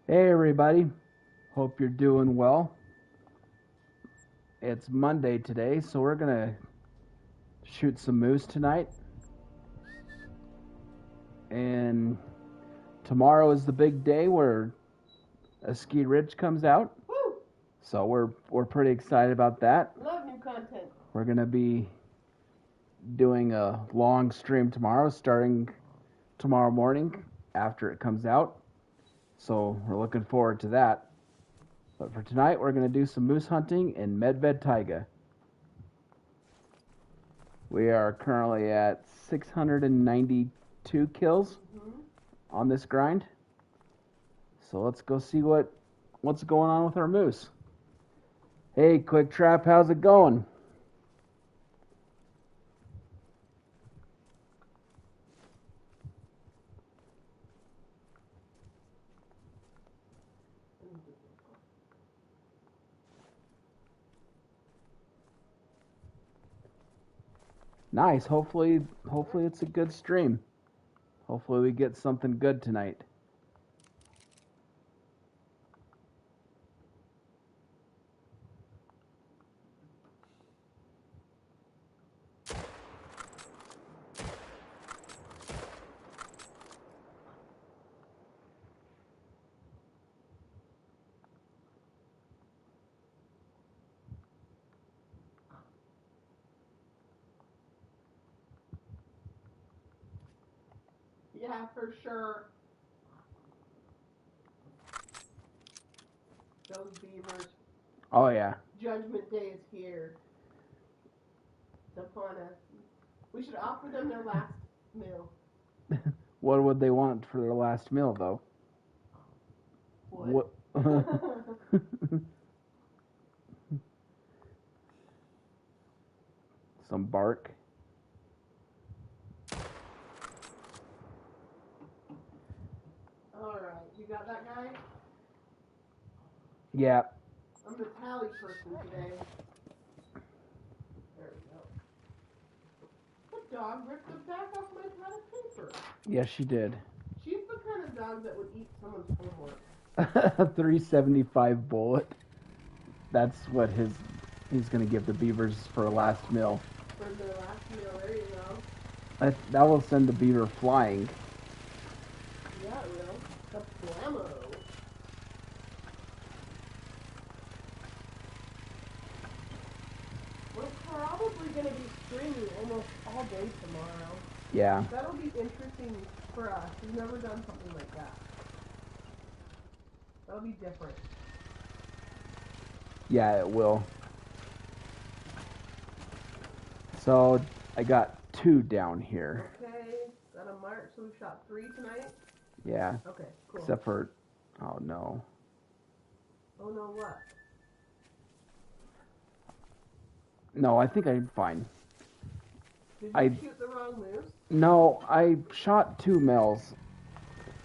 Hey everybody, hope you're doing well. It's Monday today, so we're gonna shoot some moose tonight. And tomorrow is the big day where a ski ridge comes out. Woo! So we're pretty excited about that. Love new content. We're gonna be doing a long stream tomorrow, starting tomorrow morning after it comes out. So we're looking forward to that. But for tonight, we're gonna do some moose hunting in Medved Taiga. We are currently at 692 kills on this grind. So let's go see what's going on with our moose. Hey, Quick Trap, how's it going? Nice. Hopefully it's a good stream. Hopefully we get something good tonight. Yeah, for sure. Those beavers. Oh yeah. Judgment Day is here. It's upon us. We should offer them their last meal. What would they want for their last meal though? What? Some bark. Alright, you got that guy? Yeah. I'm the tally person today. There we go. The dog ripped the back off my pad of paper. Yes, she did. She's the kind of dog that would eat someone's homework. A 375 bullet. That's what he's gonna give the beavers for a last meal. For their last meal, there you go. That will send the beaver flying. Yeah, it will. The blammo. We're probably going to be streaming almost all day tomorrow. Yeah. That'll be interesting for us. We've never done something like that. That'll be different. Yeah, it will. So I got 2 down here. Okay, got a mark. So we've shot 3 tonight? Yeah. Okay, cool. Except for, oh no. Oh no, what? No, I think I'm fine. Did you shoot the wrong moose? No, I shot 2 males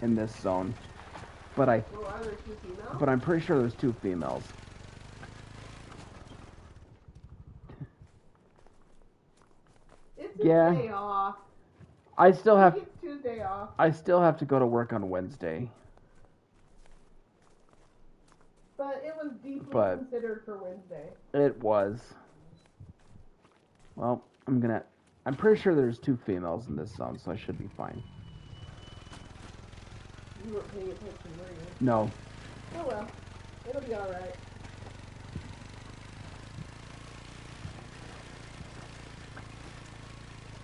in this zone. But Well, are there 2 females? But I'm pretty sure there's 2 females. It's a day off. I still have It's Tuesday off. I still have to go to work on Wednesday. But it was deeply considered for Wednesday. It was. Well, I'm pretty sure there's 2 females in this zone, so I should be fine. You weren't paying attention, were you? No. Oh well. It'll be alright.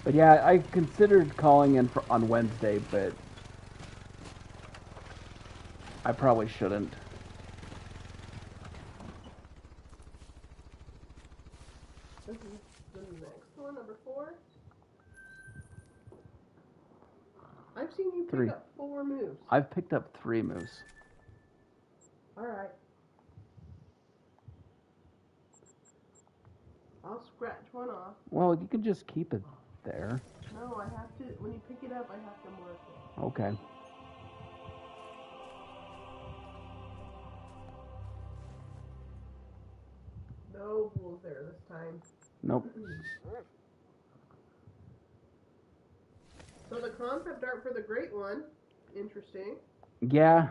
But yeah, I considered calling in on Wednesday, but I probably shouldn't. This is the next one, number 4. I've seen you pick 3. up 4 moose. I've picked up 3 moose. Alright. I'll scratch one off. Well, you can just keep it there. No, I have to, when you pick it up, I have to mark it. Okay. No bulls there this time. Nope. So the concept art for the great one, interesting. Yeah.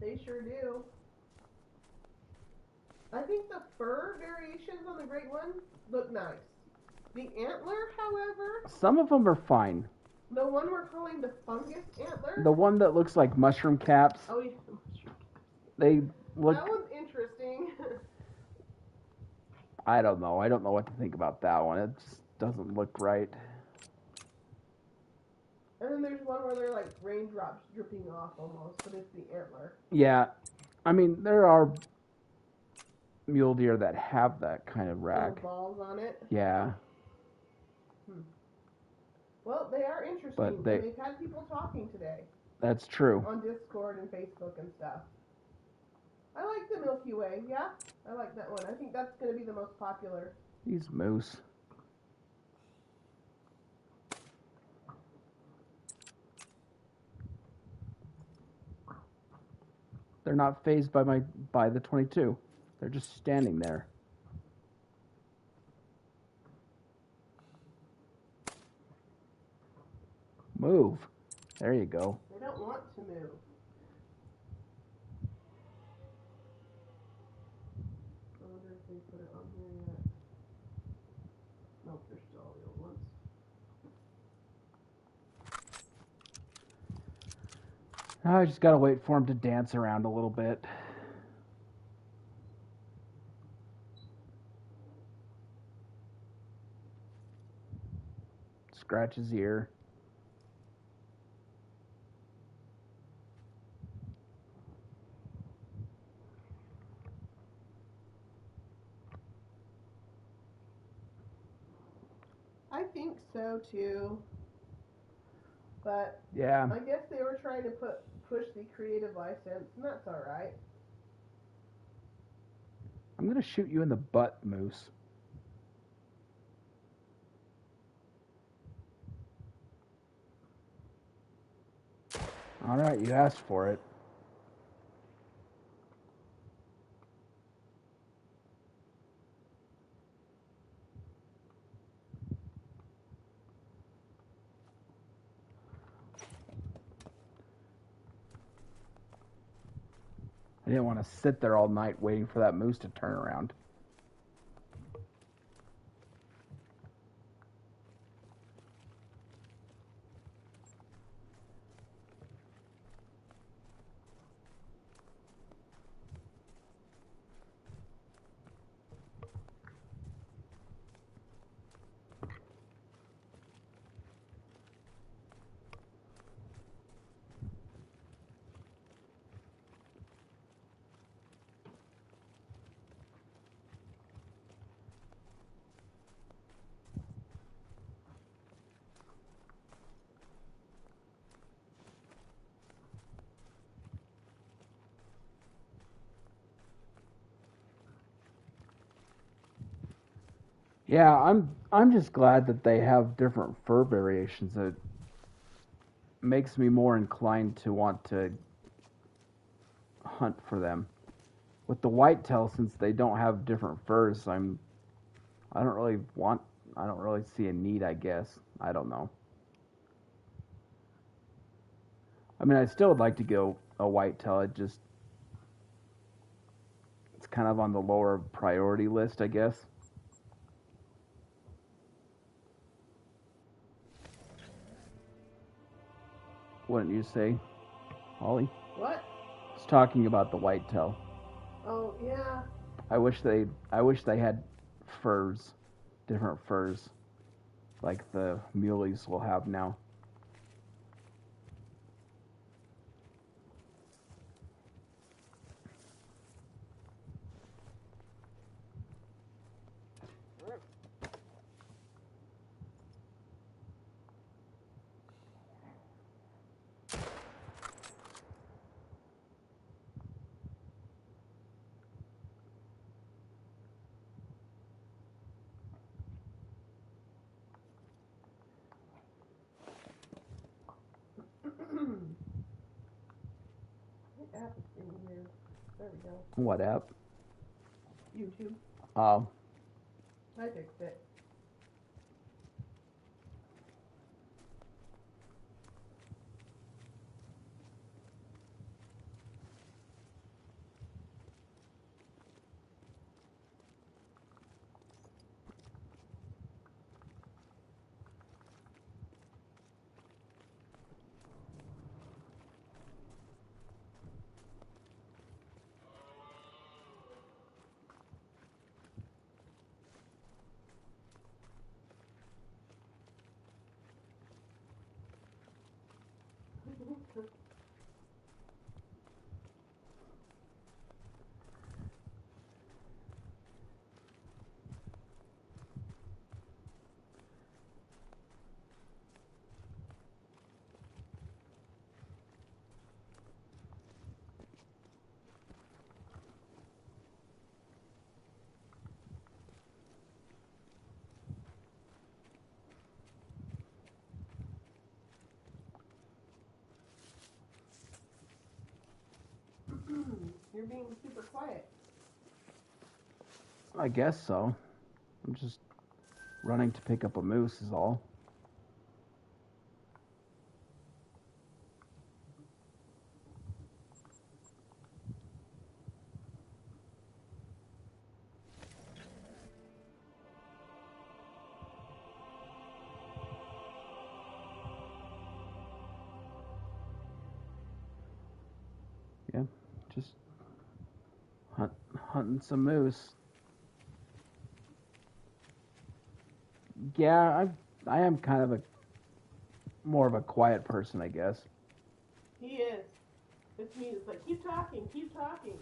They sure do. I think the fur variations on the great one look nice. The antler, however, Some of them are fine. the one we're calling the fungus antler. The one that looks like mushroom caps, Oh, yeah. they look. That one's interesting. I don't know. I don't know what to think about that one. It just doesn't look right. And then there's one where they're like raindrops dripping off almost, but it's the antler. Yeah, I mean there are mule deer that have that kind of rack. Little balls on it. Yeah. Well, they are interesting. But they've had people talking today. That's true. On Discord and Facebook and stuff. I like the Milky Way. Yeah, I like that one. I think that's going to be the most popular. These moose. They're not phased by the 22. They're just standing there. Move. There you go. They don't want to move. I wonder if they put it on here yet. Nope, they're still all the old ones. I just gotta wait for him to dance around a little bit. Scratch his ear. I think so too. But yeah, I guess they were trying to push the creative license, and that's all right. I'm gonna shoot you in the butt, Moose. All right, you asked for it. I didn't want to sit there all night waiting for that moose to turn around. Yeah, I'm just glad that they have different fur variations. It makes me more inclined to want to hunt for them. With the whitetail, since they don't have different furs, I don't really see a need, I guess. I don't know. I mean, I still would like to go a whitetail. It's kind of on the lower priority list, I guess. Wouldn't you say, Holly? What? It's talking about the whitetail. Oh yeah. I wish they had furs, different furs, like the muleys will have now. What app is in here? There we go. What app? YouTube. Oh. I fixed it. You're being super quiet. I guess so. I'm just running to pick up a moose is all. Yeah, just hunting some moose. Yeah, I am kind of more of a quiet person, I guess. He is. It's me. It's like, keep talking, keep talking.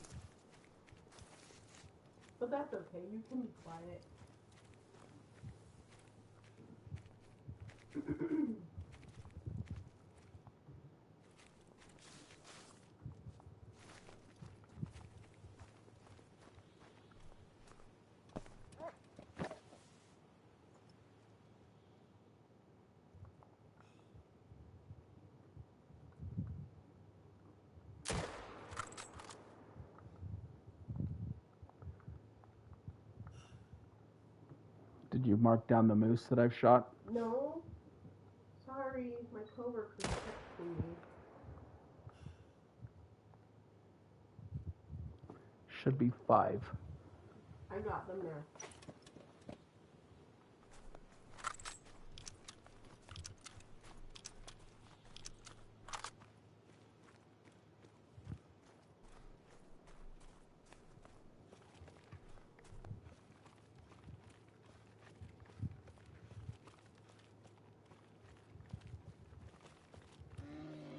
But that's okay. You can be quiet. Did you mark down the moose that I've shot? No. Sorry, my coworker's texting me. Should be 5. I got them there.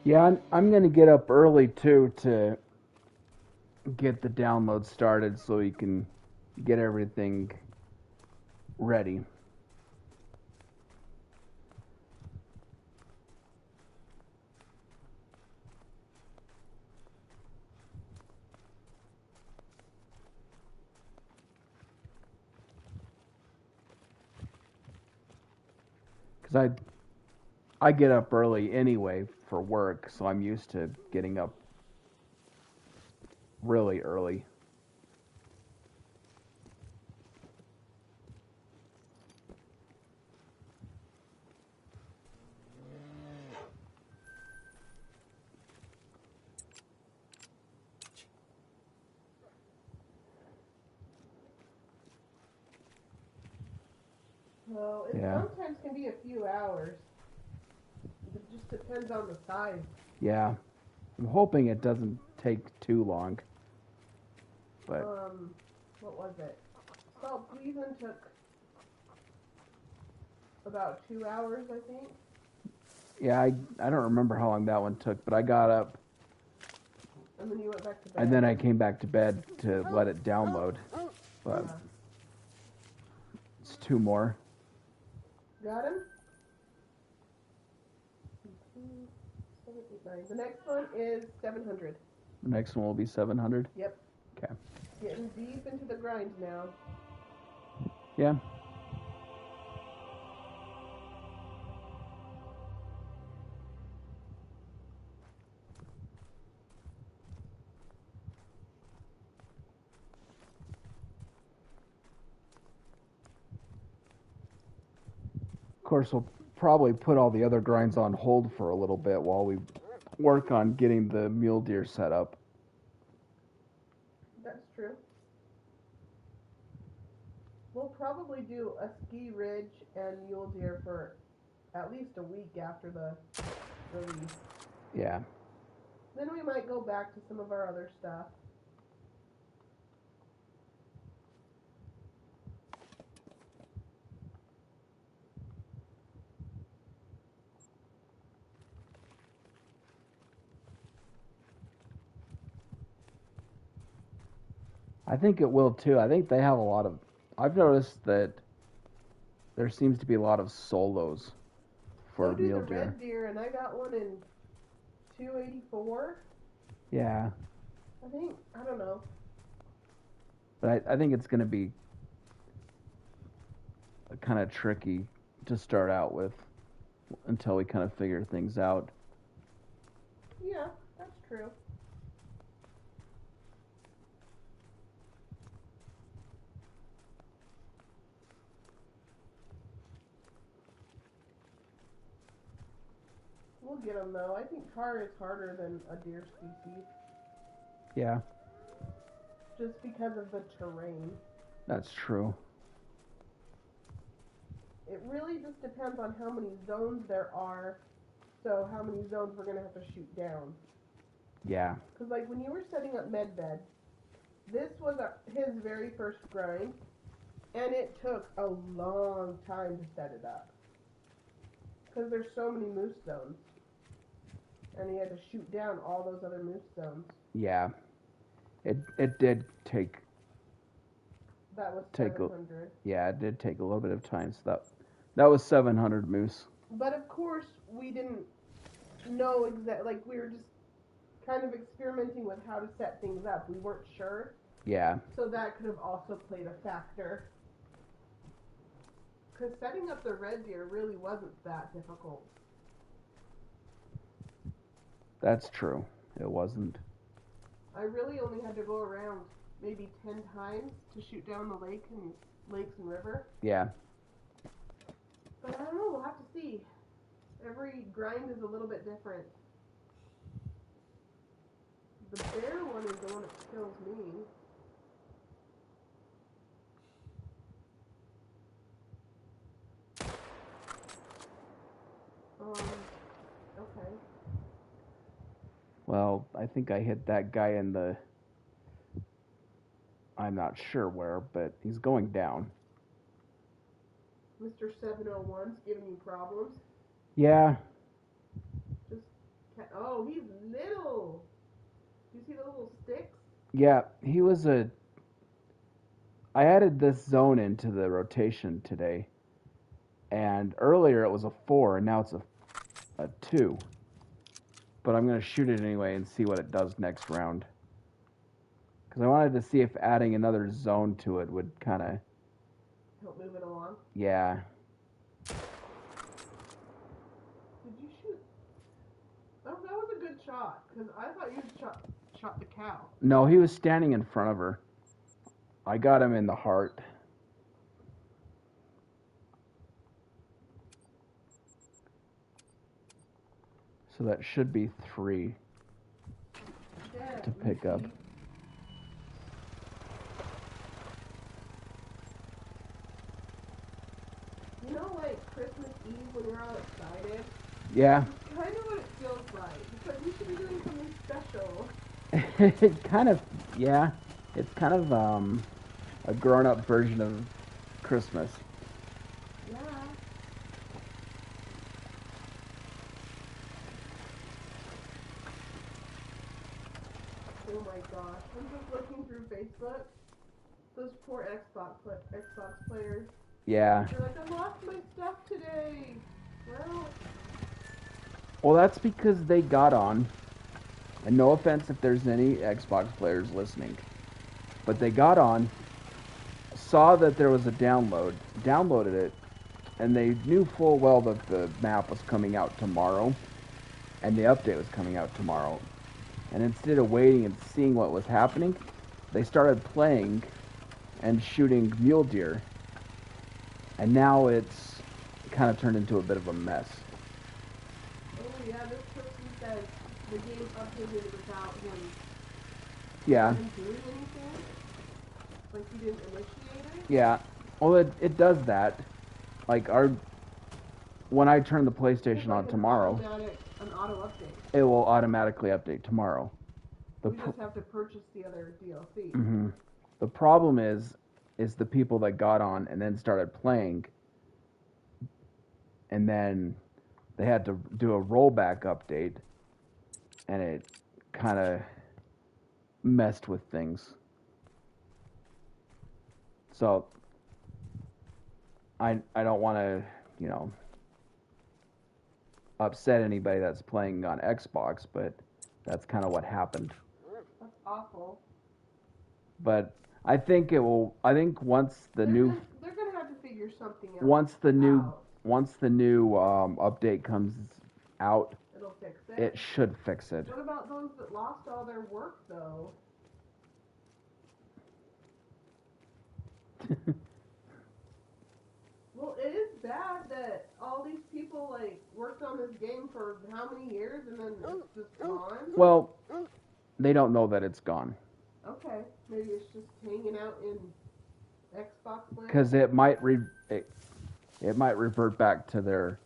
Yeah, I'm going to get up early too to get the download started so you can get everything ready. Because I get up early anyway for work, so I'm used to getting up really early. Well, it Yeah. sometimes can be a few hours. It just depends on the size. Yeah. I'm hoping it doesn't take too long. But What was it? Well, Cleveland took about 2 hours, I think. yeah, I don't remember how long that one took, but I got up And then you went back to bed. and then I came back to bed to let it download. But Yeah. it's 2 more. Got him? 7, 8, 9. The next one is 700. The next one will be 700. Yep. Okay. Getting deep into the grind now. Yeah. Of course, we'll probably put all the other grinds on hold for a little bit while we work on getting the mule deer set up. That's true. We'll probably do a ski ridge and mule deer for at least a week after the release. Yeah. Then we might go back to some of our other stuff. I think it will too. I think they have a lot of. I've noticed that there seems to be a lot of solos for So do mule the deer. red deer, and I got one in 284. Yeah, I think, I don't know. but I think it's going to be kind of tricky to start out with until we kind of figure things out. Yeah, that's true. We'll get them though. I think car is harder than a deer species. Yeah, Just because of the terrain. that's true. It really just depends on how many zones there are. So how many zones we're gonna have to shoot down. Yeah. Because like when you were setting up medbed, this was his very first grind, and it took a long time to set it up. Because there's so many moose zones. And he had to shoot down all those other moose zones. Yeah. It did take. That was 700. Yeah, it did take a little bit of time. So that was 700 moose. But of course, we didn't know exactly. Like we were just kind of experimenting with how to set things up. We weren't sure. Yeah. So that could have also played a factor. Because setting up the red deer really wasn't that difficult. That's true. It wasn't. I really only had to go around maybe 10 times to shoot down the lakes and river. Yeah. But I don't know, we'll have to see. Every grind is a little bit different. The bear one is the one that kills me. Okay. Well, I think I hit that guy in the. I'm not sure where, but he's going down. Mr. 701's giving you problems. Yeah. Oh, he's little. Do you see the little sticks? Yeah, he was a. I added this zone into the rotation today, and earlier it was a 4, and now it's a 2. But I'm going to shoot it anyway and see what it does next round. Because I wanted to see if adding another zone to it would kind of... Help move it along? Yeah. Did you shoot? Oh, that was a good shot. Because I thought you shot the cow. No, he was standing in front of her. I got him in the heart. So that should be 3 to pick up. You know, like Christmas Eve when we're all excited? Yeah. It's kind of what it feels like. It's like we should be doing something special. It kind of, yeah. It's kind of a grown-up version of Christmas. Yeah. Oh my gosh. I'm just looking through Facebook. Those poor Xbox players. Yeah. They're like, I lost my stuff today. Well, that's because they got on. And no offense if there's any Xbox players listening. But they got on, saw that there was a download, downloaded it, and they knew full well that the map was coming out tomorrow, and the update was coming out tomorrow. And instead of waiting and seeing what was happening, they started playing and shooting mule deer. And now it's kind of turned into a bit of a mess. Oh yeah, this person says the game updated without him. Yeah. Him doing anything? Like he didn't initiate it? Yeah. Well, it does that. Like when I turn the PlayStation on tomorrow, An auto update. it will automatically update tomorrow. We just have to purchase the other DLC. Mm-hmm. The problem is the people that got on and then started playing, and then they had to do a rollback update, and it kind of messed with things. So I don't want to, upset anybody that's playing on Xbox, but that's kind of what happened. That's awful. But I think it will. I think once the new they're gonna have to figure something out. Once the new update comes out, it'll fix it. It should fix it. What about those that lost all their work though? Well, it is sad that all these people like worked on this game for how many years and then it's just gone? Well, they don't know that it's gone. Okay, maybe it's just hanging out in Xbox land. Because it might revert back to the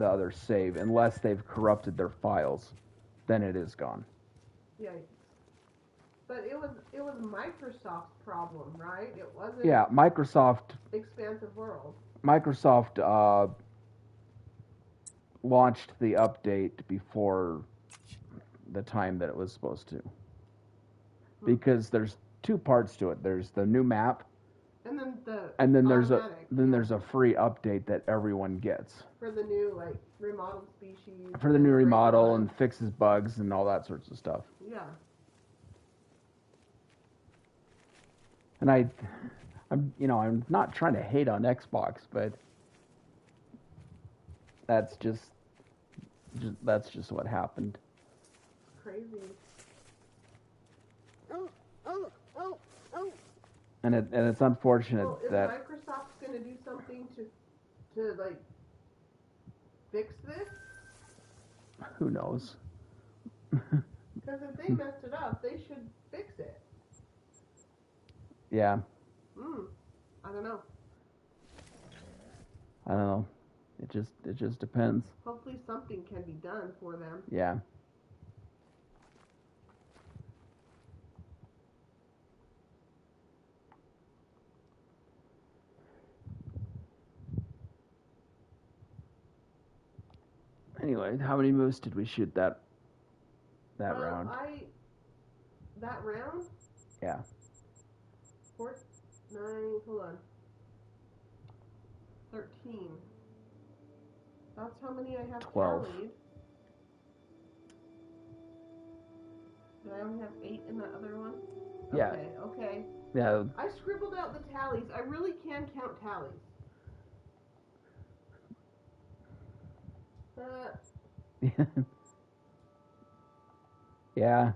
other save unless they've corrupted their files. Then it is gone. Yikes. But it was Microsoft's problem, right? It wasn't. Yeah, Microsoft launched the update before the time that it was supposed to. Because there's two parts to it. There's the new map, and then there's a free update that everyone gets for the new like remodeled species. For the new remodel and fixes bugs and all that sorts of stuff. Yeah. And I'm not trying to hate on Xbox, but that's just what happened. Crazy. And it's unfortunate that Microsoft's going to do something to like fix this. Who knows? Because if they messed it up, they should fix it. Yeah. I don't know. It just depends. Hopefully something can be done for them. Yeah. Anyway, how many moose did we shoot that round? That round? Yeah. 4, 9, hold on. 13. That's how many I have 12. tallied. And I only have 8 in the other one? Yeah. Okay. Yeah. I scribbled out the tallies. I really can count tallies. Yeah.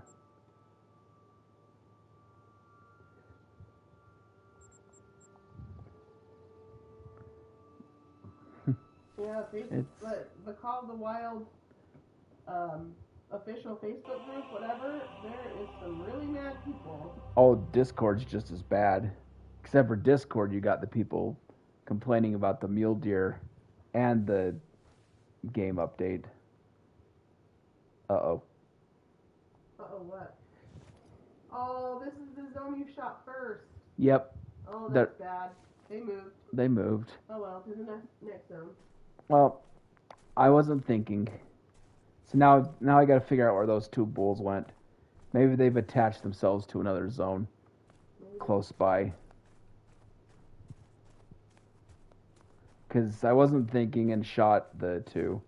Yeah, the Call of the Wild official Facebook group, whatever, there is some really mad people. Oh, Discord's just as bad. Except for Discord, you got the people complaining about the mule deer and the game update. Uh-oh. Uh-oh, what? Oh, this is the zone you shot first. Yep. Oh, that's bad. They moved. Oh, well, to the next zone. Well, I wasn't thinking. So now I got to figure out where those two bulls went. Maybe they've attached themselves to another zone close by. Because I wasn't thinking and shot the two.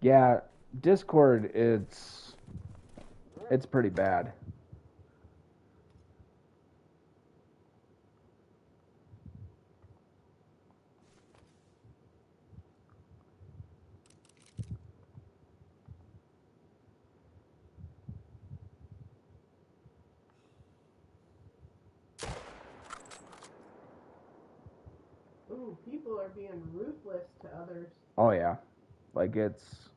Yeah, Discord, it's pretty bad. Ooh, people are being ruthless to others. Oh yeah. Like it's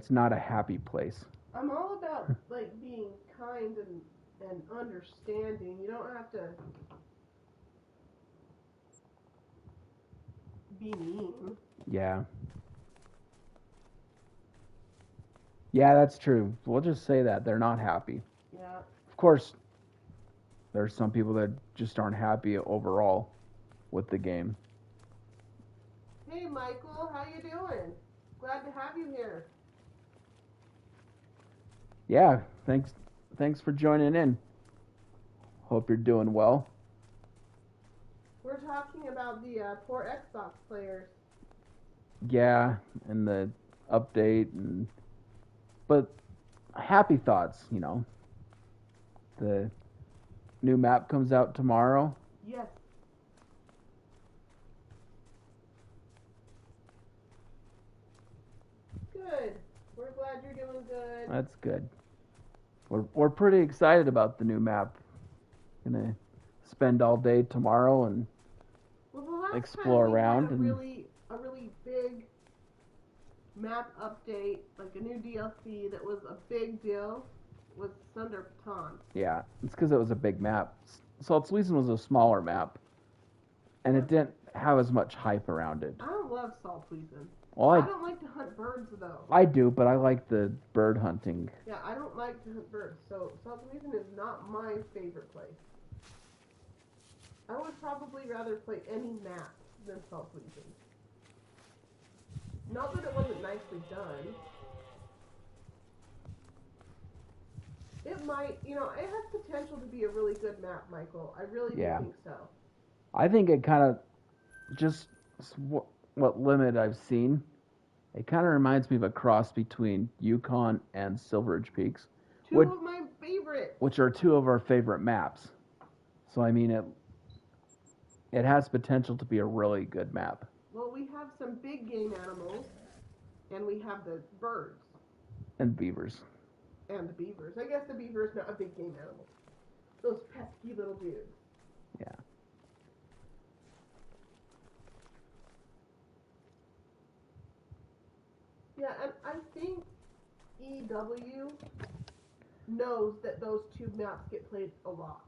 not a happy place. I'm all about like being kind and understanding. You don't have to be mean. Yeah. Yeah, that's true. We'll just say that they're not happy. Yeah. Of course, there's some people that just aren't happy overall with the game. Hey, Michael, how you doing? Glad to have you here. Yeah, thanks for joining in. Hope you're doing well. We're talking about the poor Xbox players. Yeah, and the update, but happy thoughts, you know. The new map comes out tomorrow. Yes. Good. We're glad you're doing good. That's good. We're pretty excited about the new map. Gonna spend all day tomorrow and Well, the last explore time we around had a and really big map update, like a new DLC that was a big deal, was Thunder Baton. yeah, it's because it was a big map. Salt Suisun was a smaller map, and it didn't have as much hype around it. I don't love Salt Suisun. Well, I don't like to hunt birds though. I do, but I like the bird hunting. Yeah, I don't like to hunt birds, so Salt Suisun is not my favorite place. I would probably rather play any map than Salt Suisun. Not that it wasn't nicely done. It might, it has potential to be a really good map, Michael. I really do think so. I think it kind of, just what limit I've seen, it kind of reminds me of a cross between Yukon and Silveridge Peaks. Two of my favorites. Which are two of our favorite maps. So, I mean, it has potential to be a really good map. Well, we have some big game animals, and we have the birds. And beavers. And the beavers. I guess the beaver is not a big game animal. Those pesky little dudes. Yeah. Yeah, and I think EW knows that those two maps get played a lot.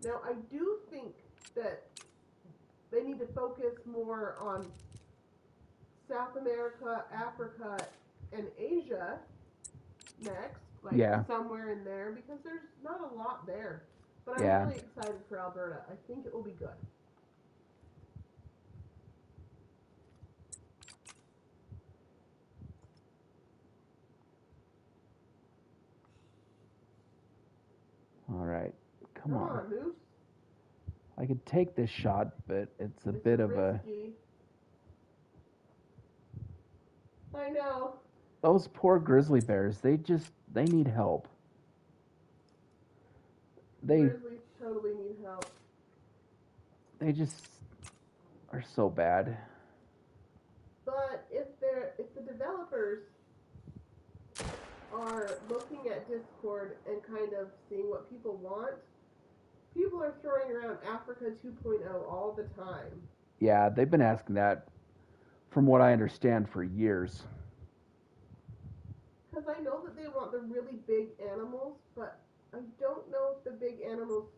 Now, I do think that they need to focus more on South America, Africa, and Asia next, somewhere in there, because there's not a lot there. But I'm really excited for Alberta. I think it will be good. All right. Come on. Moose. I could take this shot, but it's a bit risky. of a... I know. Those poor grizzly bears, they need help. Grizzlies totally need help. They just are so bad. But if the developers are looking at Discord and kind of seeing what people want, people are throwing around Africa 2.0 all the time. Yeah, they've been asking that, from what I understand, for years. Because I know that they want the really big animals, but I don't know if the big animals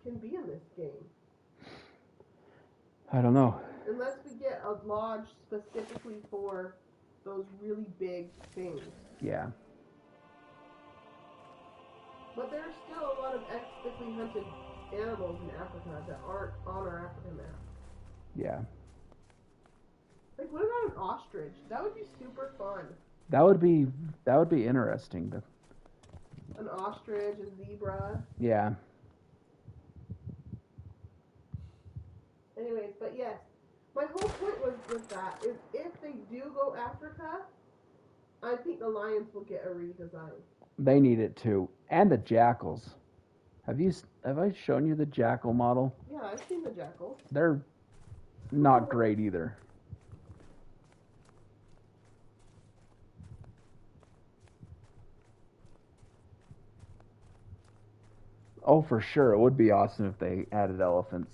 can be in this game. I don't know. Unless we get a lodge specifically for those really big things. Yeah. But there's still a lot of ethically hunted animals in Africa that aren't on our African map. Yeah. Like, what about an ostrich? That would be super fun. That would be interesting. An ostrich, a zebra. Yeah. Anyways, but yes, my whole point with that is if they do go Africa, I think the lions will get a redesign. They need it too, and the jackals. Have I shown you the jackal model? Yeah, I've seen the jackals. They're not great either. Oh, for sure. It would be awesome if they added elephants.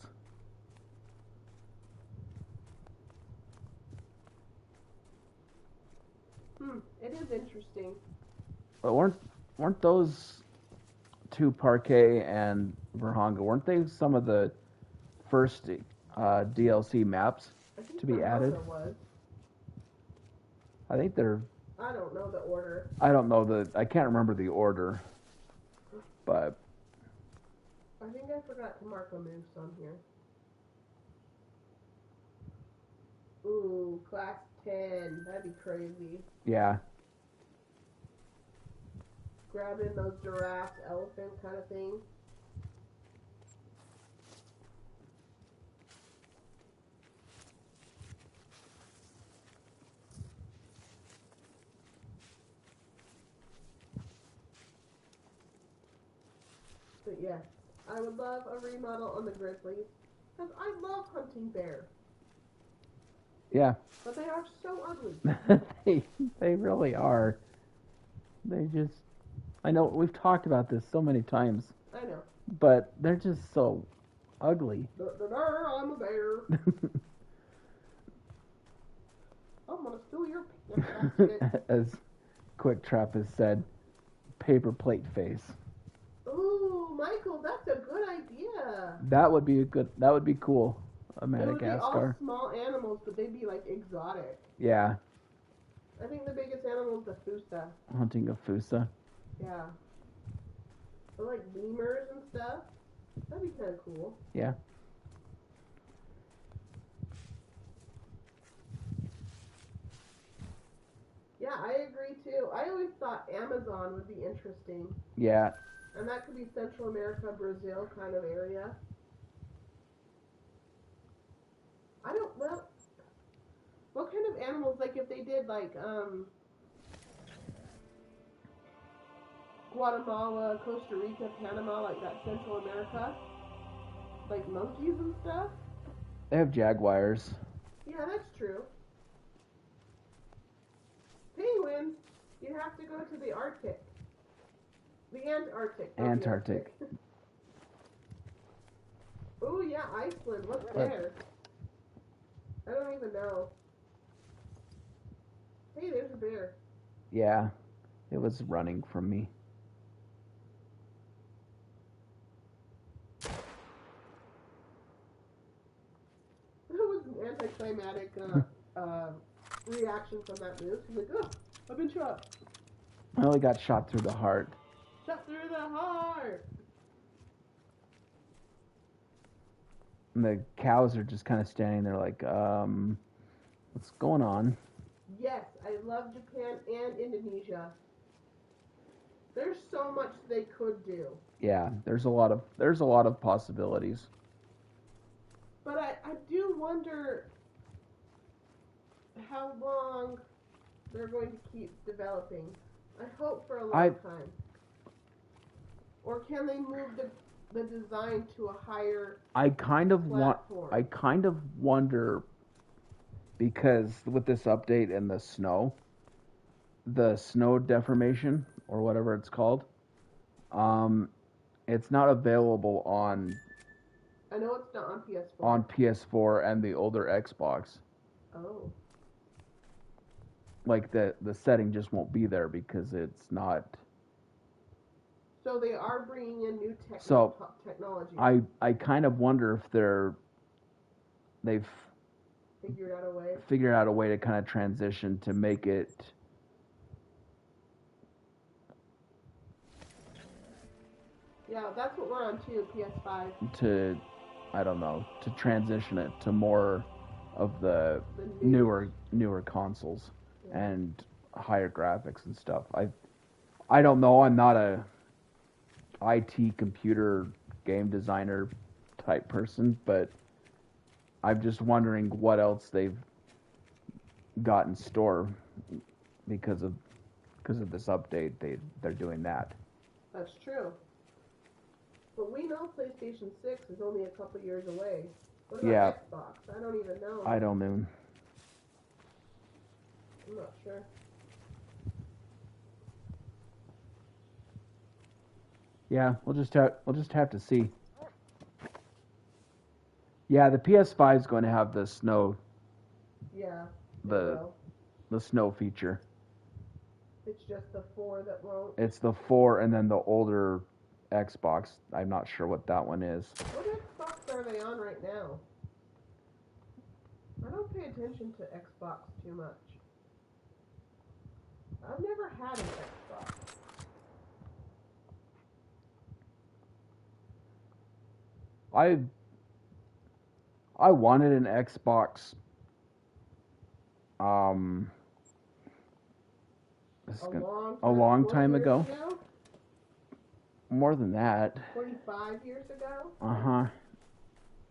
It is interesting. But weren't those two, Parquet and Verhonga, weren't they some of the first DLC maps to be added? Was. I think they're... I don't know the order. I can't remember the order. But... I think I forgot to mark a moose on here. Ooh, class 10. That'd be crazy. Yeah. Grabbing those giraffes, elephant kind of thing. But yes, I would love a remodel on the grizzlies, because I love hunting bears. Yeah. But they are so ugly. They really are. They just... I know, we've talked about this so many times. I know. but they're just so ugly. I'm a bear. I'm gonna steal your pants basket. As Quick Trap has said, paper plate face. Ooh, Michael, that's a good idea. That would be cool. A It would be all Madagascar. small animals, but they'd be like exotic. Yeah, I think the biggest animal is the fusa. hunting a Fusa. Yeah. Or like lemurs and stuff. That'd be kind of cool. Yeah. Yeah, I agree too. I always thought Amazon would be interesting. Yeah. And that could be Central America, Brazil kind of area. I don't, well, what kind of animals, like if they did like, Guatemala, Costa Rica, Panama, like that Central America? Like monkeys and stuff? They have jaguars. Yeah, that's true. Penguins, you have to go to the Arctic. The Antarctic. not the Antarctic. Arctic. Oh yeah, Iceland. What's there? I don't even know. Hey, there's a bear. Yeah. It was running from me. That was an anticlimactic reaction from that move. He's like, oh, I've been shot. I only got shot through the heart. Shot through the heart. And the cows are just kind of standing there like, what's going on? Yes, I love Japan and Indonesia. There's so much they could do. Yeah, there's a lot of possibilities. But I do wonder how long they're going to keep developing. I hope for a long time. Or can they move the design to a higher I kind of wonder, because with this update and the snow deformation or whatever it's called, it's not available on. I know it's not on PS4. On PS4 and the older Xbox. Oh. Like the setting just won't be there because it's not. So they are bringing in new technology. I kind of wonder if they've figured out a way to kind of transition to make it. Yeah, that's what we're on too, PS5. To, I don't know, to transition it to more of the newer consoles and higher graphics and stuff. I don't know. I'm not a IT computer game designer type person, but I'm just wondering what else they've got in store because of this update. They're doing that. That's true. But we know PlayStation 6 is only a couple years away. What about Xbox? I don't even know. I don't know. I'm not sure. Yeah, we'll just have to see. Yeah, the PS5 is going to have the snow. Yeah. The snow feature. It's just the 4 that won't. It's the 4 and then the older Xbox. I'm not sure what that one is. What Xbox are they on right now? I don't pay attention to Xbox too much. I've never had an Xbox. I wanted an Xbox. A long time ago. More than that. 25 years ago? Uh-huh.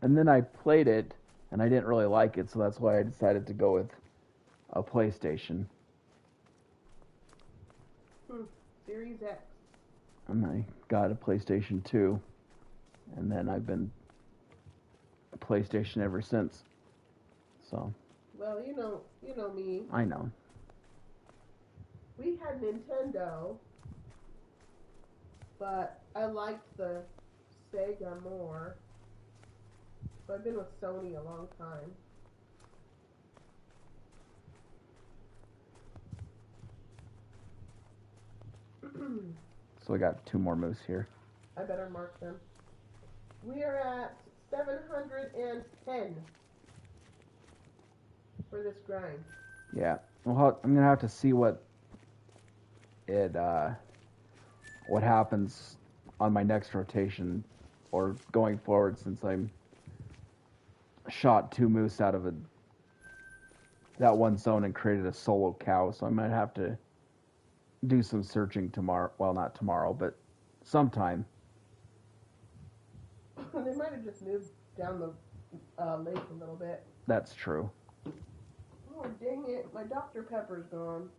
And then I played it, and I didn't really like it, so that's why I decided to go with a PlayStation. Series X. And I got a PlayStation 2, and then I've been a PlayStation ever since. So. Well, you know me. I know. We had Nintendo, but I liked the Sega more. So I've been with Sony a long time. So we got 2 more moose here. I better mark them. We are at 710 for this grind. Yeah. Well, I'm gonna have to see what happens on my next rotation or going forward, since I'm shot 2 moose out of that one zone and created a solo cow. So I might have to do some searching tomorrow. Well, not tomorrow, but sometime. They might have just moved down the lake a little bit. That's true. Oh, dang it. My Dr. Pepper's gone.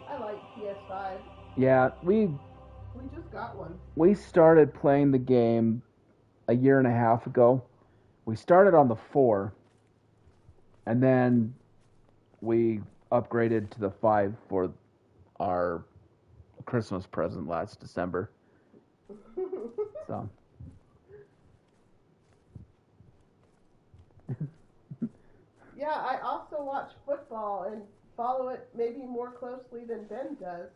I like PS5. Yeah, we just got one. We started playing the game a year and a half ago. We started on the 4, and then we upgraded to the 5 for our Christmas present last December. So. Yeah, I also watch football and follow it maybe more closely than Ben does.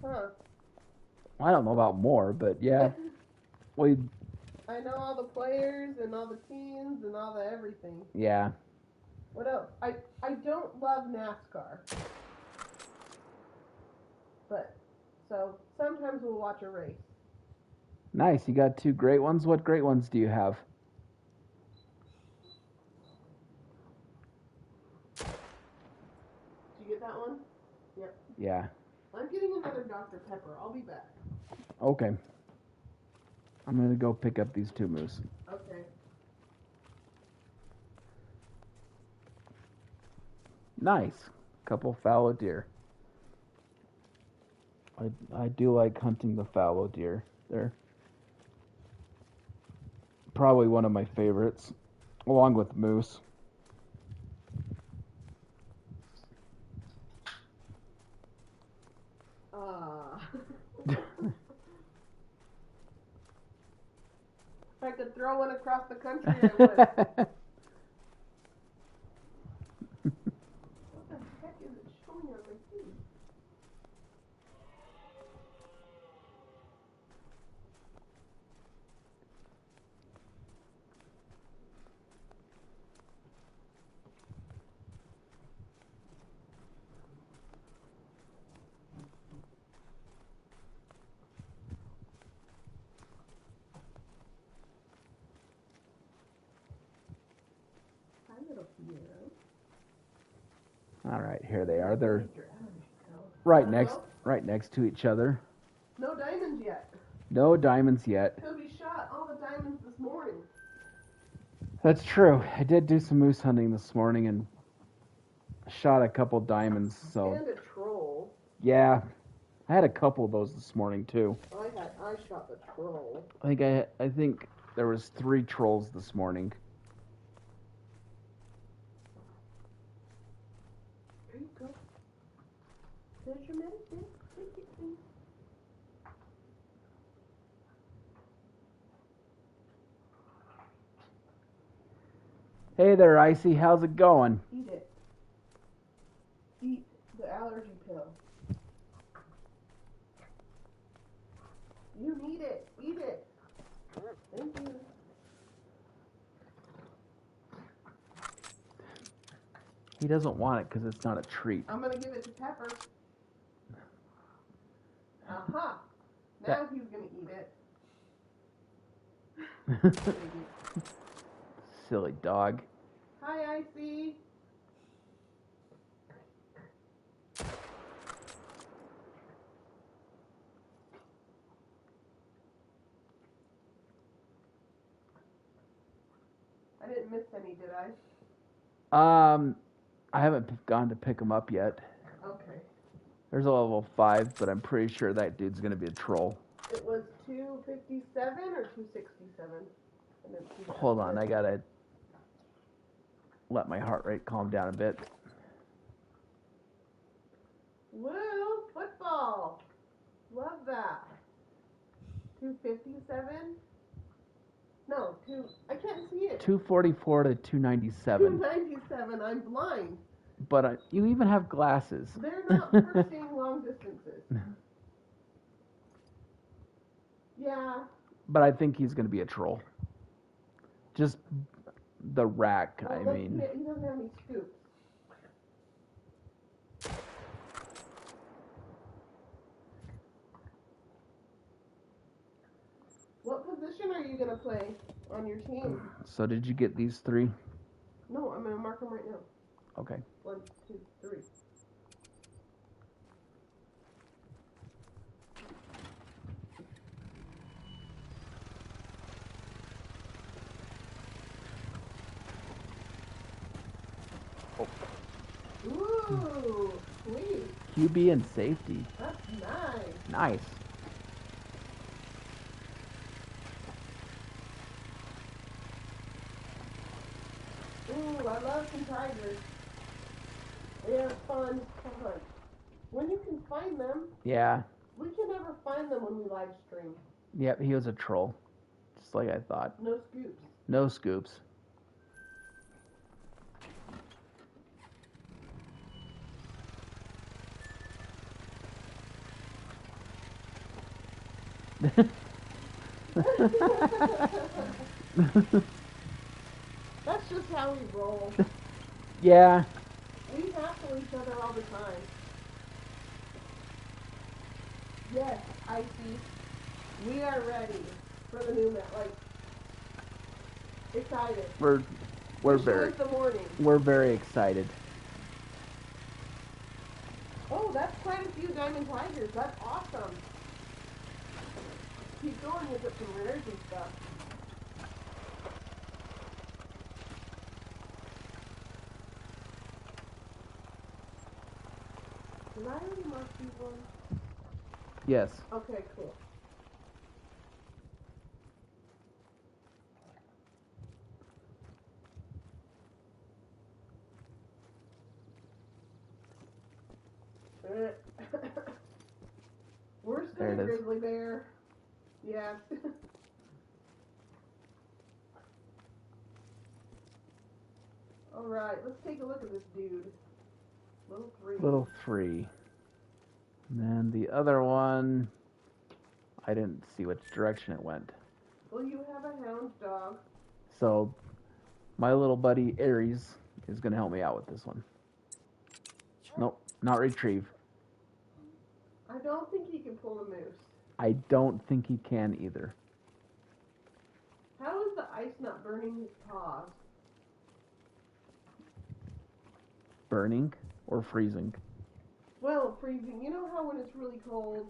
Huh. I don't know about more, but yeah. I know all the players and all the teams and all the everything. Yeah. What else? I don't love NASCAR. But, so, sometimes we'll watch a race. Nice. You got 2 great ones. What great ones do you have? Did you get that one? Yep. Yeah. I'm getting another Dr. Pepper. I'll be back. Okay. I'm going to go pick up these 2 moose. Okay. Nice. Couple fallow deer. I do like hunting the fallow deer. They're probably one of my favorites, along with moose. If I could throw one across the country, I would. What the heck is it showing on my feed? All right, here they are. They're right next to each other. No diamonds yet. No diamonds yet. Toby shot all the diamonds this morning. That's true. I did do some moose hunting this morning and shot a couple diamonds. So. And a troll. Yeah, I had a couple of those this morning too. I shot the troll. I think there was 3 trolls this morning. There you go. There's your medicine. Take it, please. Hey there, Icy. How's it going? Eat it. Eat the allergy pill. You need it. Eat it. Thank you. He doesn't want it because it's not a treat. I'm going to give it to Pepper. Aha. Now he's going to eat it. Silly dog. Hi, Icy. I didn't miss any, did I? I haven't gone to pick him up yet. Okay. There's a level 5, but I'm pretty sure that dude's gonna be a troll. It was 257 or 267? Hold on, I gotta let my heart rate calm down a bit. Woo! Football. Love that. 257? No, I can't see it. 244 to 297. 297. I'm blind. But you even have glasses. They're not for seeing long distances. Yeah. But I think he's going to be a troll. Just the rack, Well, I mean. He doesn't have any scoops. What position are you going to play on your team? So did you get these 3? No, I'm going to mark them right now. Okay. 1, 2, 3. Ooh, sweet. QB and safety. That's nice. Nice. Ooh, I love some tigers. They are fun to hunt. When you can find them, Yeah. we can never find them when we live stream. Yep, he was a troll. Just like I thought. No scoops. No scoops. That's just how we roll. Yeah. We hassle each other all the time. Yes, Icy. We are ready for the new map. Like, excited. We're very excited. Oh, that's quite a few diamond tigers. That's awesome. Keep going with it, some rares and stuff. Did I already mark these ones? Yes. Okay, cool. We're still a grizzly bear. Yeah. Alright, let's take a look at this dude. Little 3. And then the other one, I didn't see which direction it went. Well, you have a hound dog. So my little buddy Aries is going to help me out with this one. Nope, not retrieve. I don't think he can pull a moose. I don't think he can either. How is the ice not burning his paws? Burning or freezing? Well, freezing. You know how when it's really cold,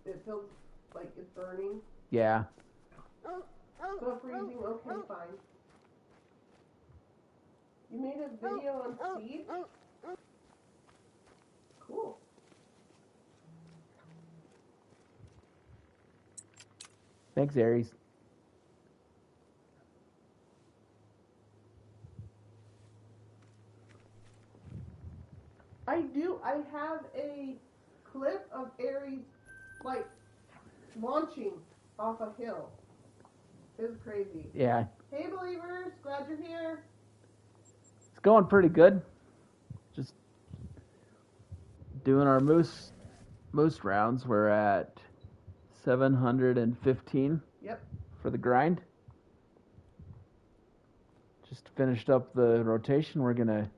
it feels like it's burning? Yeah. So freezing, okay, fine. You made a video on speed? Cool. Thanks, Aries. I have a clip of Aries, like, launching off a hill. It's crazy. Yeah. Hey, believers, glad you're here. It's going pretty good. Just doing our moose rounds. We're at 715. Yep. For the grind. Just finished up the rotation. We're going to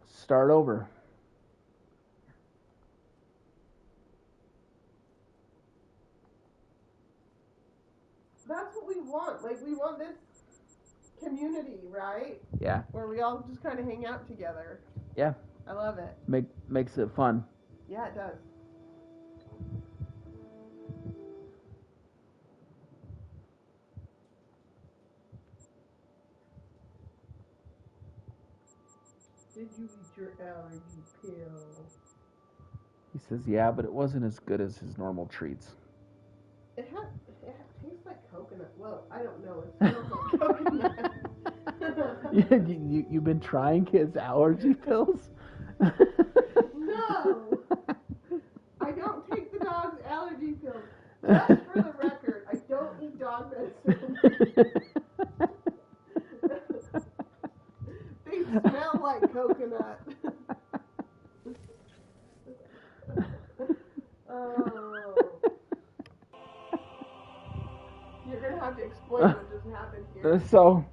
start over. That's what we want. Like, we want this community, right? Yeah. Where we all just kind of hang out together. Yeah. I love it. Makes it fun. Yeah, it does. Did you eat your allergy pill? He says, yeah, but it wasn't as good as his normal treats. It tastes like coconut. Well, I don't know. It smells like coconut. You've been trying his allergy pills? Just for the record, I don't eat dog medicine. They smell like coconut. Oh. You're going to have to explain what just happened here. So,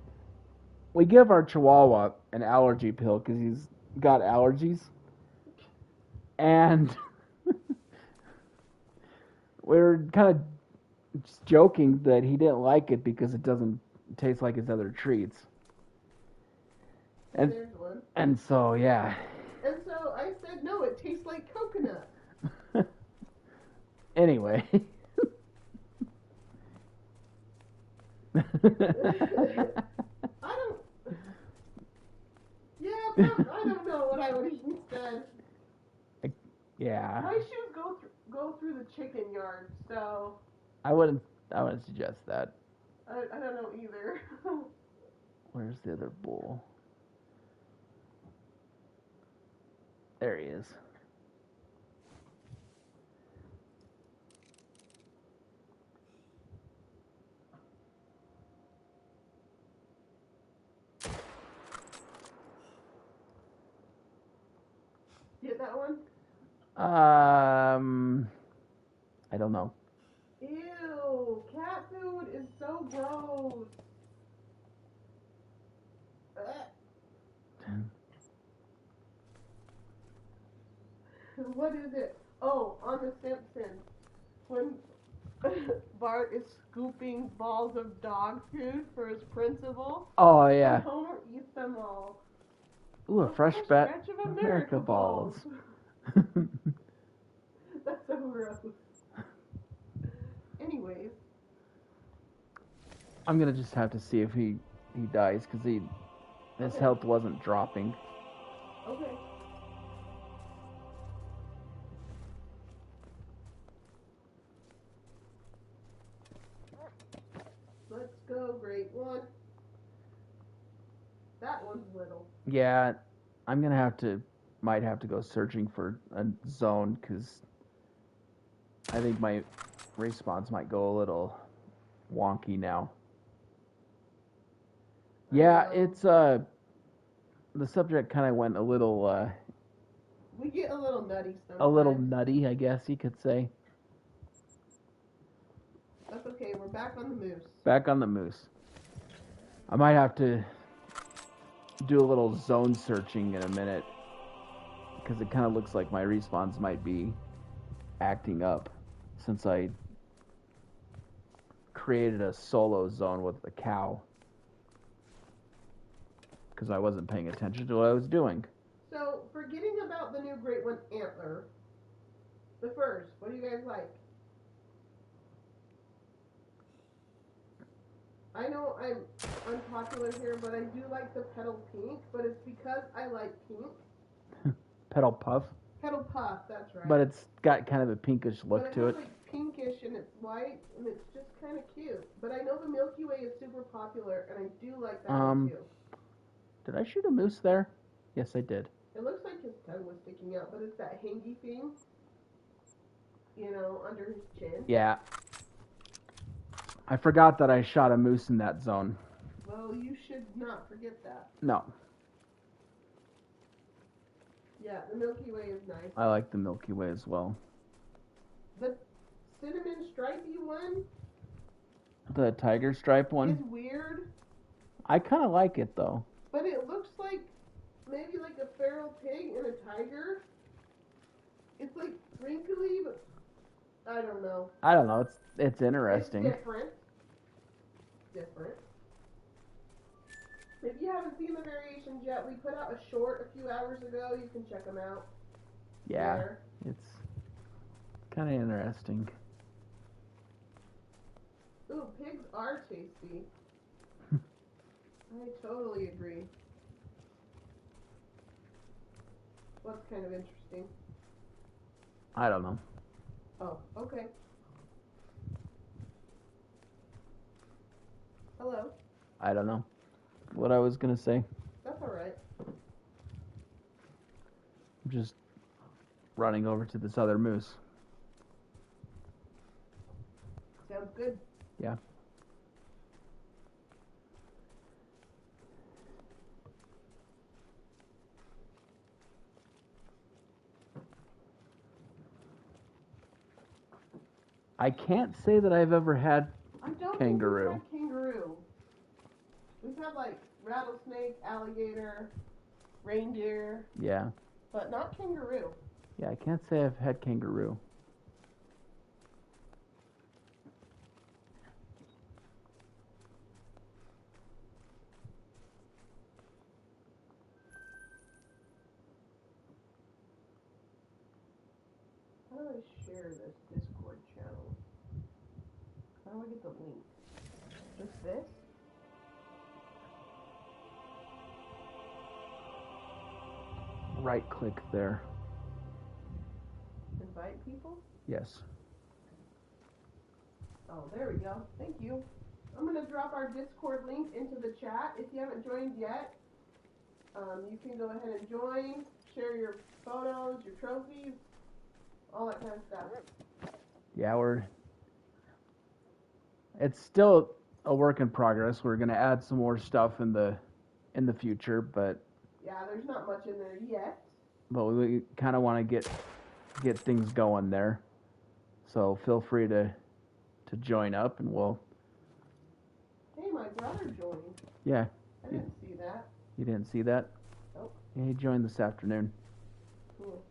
we give our Chihuahua an allergy pill because he's got allergies. And we're kind of just joking that he didn't like it because it doesn't taste like his other treats. And there's one. And so, yeah. And so I said, no, it tastes like coconut. Anyway. I don't know what I would eat instead. Yeah. My shoes go through the chicken yard, so I wouldn't suggest that. I don't know either. Where's the other bull? There he is. Get that one? I don't know. Ew, cat food is so gross. What is it? Oh, on The Simpsons, when Bart is scooping balls of dog food for his principal. Oh, yeah. And Homer eats them all. Ooh, a fresh batch of America balls. That's so gross. Anyways. I'm gonna just have to see if he dies because his health wasn't dropping. Okay. Let's go, great one. That one's little. Yeah, might have to go searching for a zone because I think my respawns might go a little wonky now. Yeah, it's the subject kind of went a little we get a little nutty sometimes. A little nutty, I guess you could say. That's okay, we're back on the moose. Back on the moose. I might have to do a little zone searching in a minute because it kind of looks like my respawns might be acting up since I created a solo zone with the cow because I wasn't paying attention to what I was doing. So, forgetting about the new Great One Antler, the first, what do you guys like? I know I'm unpopular here, but I do like the petal pink, but it's because I like pink. Petal puff? Petal puff, that's right. But it's got kind of a pinkish look to it. It's like pinkish and it's white and it's just kind of cute. But I know the Milky Way is super popular and I do like that one too. Did I shoot a moose there? Yes, I did. It looks like his tongue was sticking out, but it's that hangy thing, under his chin. Yeah. I forgot that I shot a moose in that zone. Well, you should not forget that. No. Yeah, the Milky Way is nice. I like the Milky Way as well. The cinnamon stripey one? The tiger stripe one? Is weird. I kind of like it, though. But it looks like maybe like a feral pig and a tiger. It's like wrinkly, but I don't know. It's interesting. It's different. If you haven't seen the variations yet, we put out a short a few hours ago. You can check them out. Yeah, there. It's kind of interesting. Ooh, pigs are tasty. I totally agree. What's kind of interesting? I don't know. Oh, okay. Hello. I don't know what I was going to say. That's alright. I'm just running over to this other moose. good. Yeah. I can't say that I've ever had I don't kangaroo. think we've had kangaroo. We've had like rattlesnake, alligator, reindeer, Yeah. but not kangaroo. Yeah, I can't say I've had kangaroo. How do I share this Discord channel? How do I get the link? Just this? Right click there. Invite people? Yes. Oh, there we go. Thank you. I'm going to drop our Discord link into the chat. If you haven't joined yet, you can go ahead and join, share your photos, your trophies, all that kind of stuff. Yeah, it's still a work in progress. We're gonna add some more stuff in the future, but yeah, there's not much in there yet. But we kind of want to get things going there. So feel free to join up, and we'll. Hey, my brother joined. Yeah. I didn't see that. You didn't see that? Nope. Yeah, he joined this afternoon. Cool.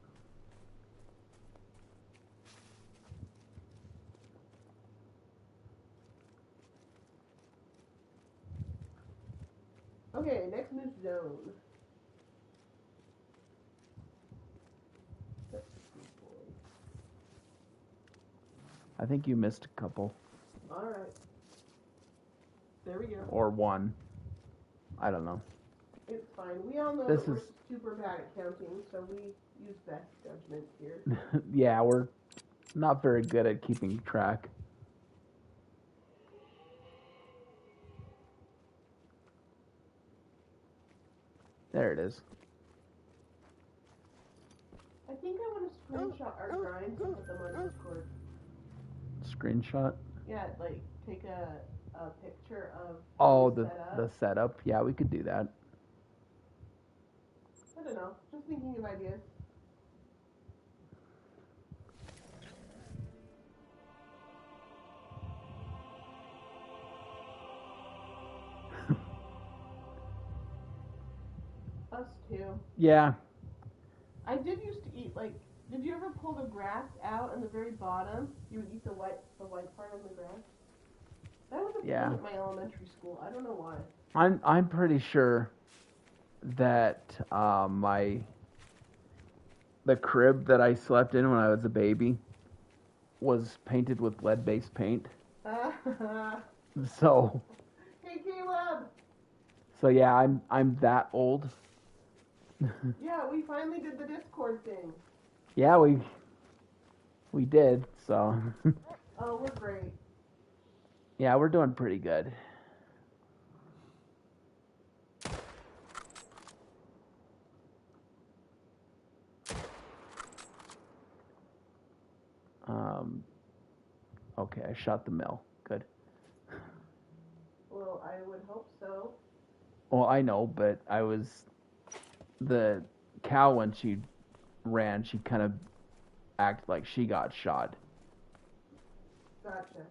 Okay, next news zone. I think you missed a couple. All right. There we go. Or one. I don't know. It's fine. We all know This that we're is- super bad at counting, so we use best judgment here. Yeah, we're not very good at keeping track. There it is. I think I want to screenshot our grinds and put them on Discord. Screenshot. Yeah, like take a picture of Oh, the the setup. setup. Yeah, we could do that. I don't know. Just thinking of ideas. Us too. Yeah. I did used to eat like. Did you ever pull the grass out in the very bottom? You would eat the white part on the grass. That was a thing at my elementary school. I don't know why. I'm pretty sure that the crib that I slept in when I was a baby was painted with lead-based paint. So. Hey, Caleb. So yeah, I'm that old. Yeah, we finally did the Discord thing. Yeah, we did. So. Oh, we're great. Yeah, we're doing pretty good. Okay, I shot the mill. Good. Well, I would hope so. Well, I know, but the cow when she ran, she kind of acted like she got shot. Gotcha.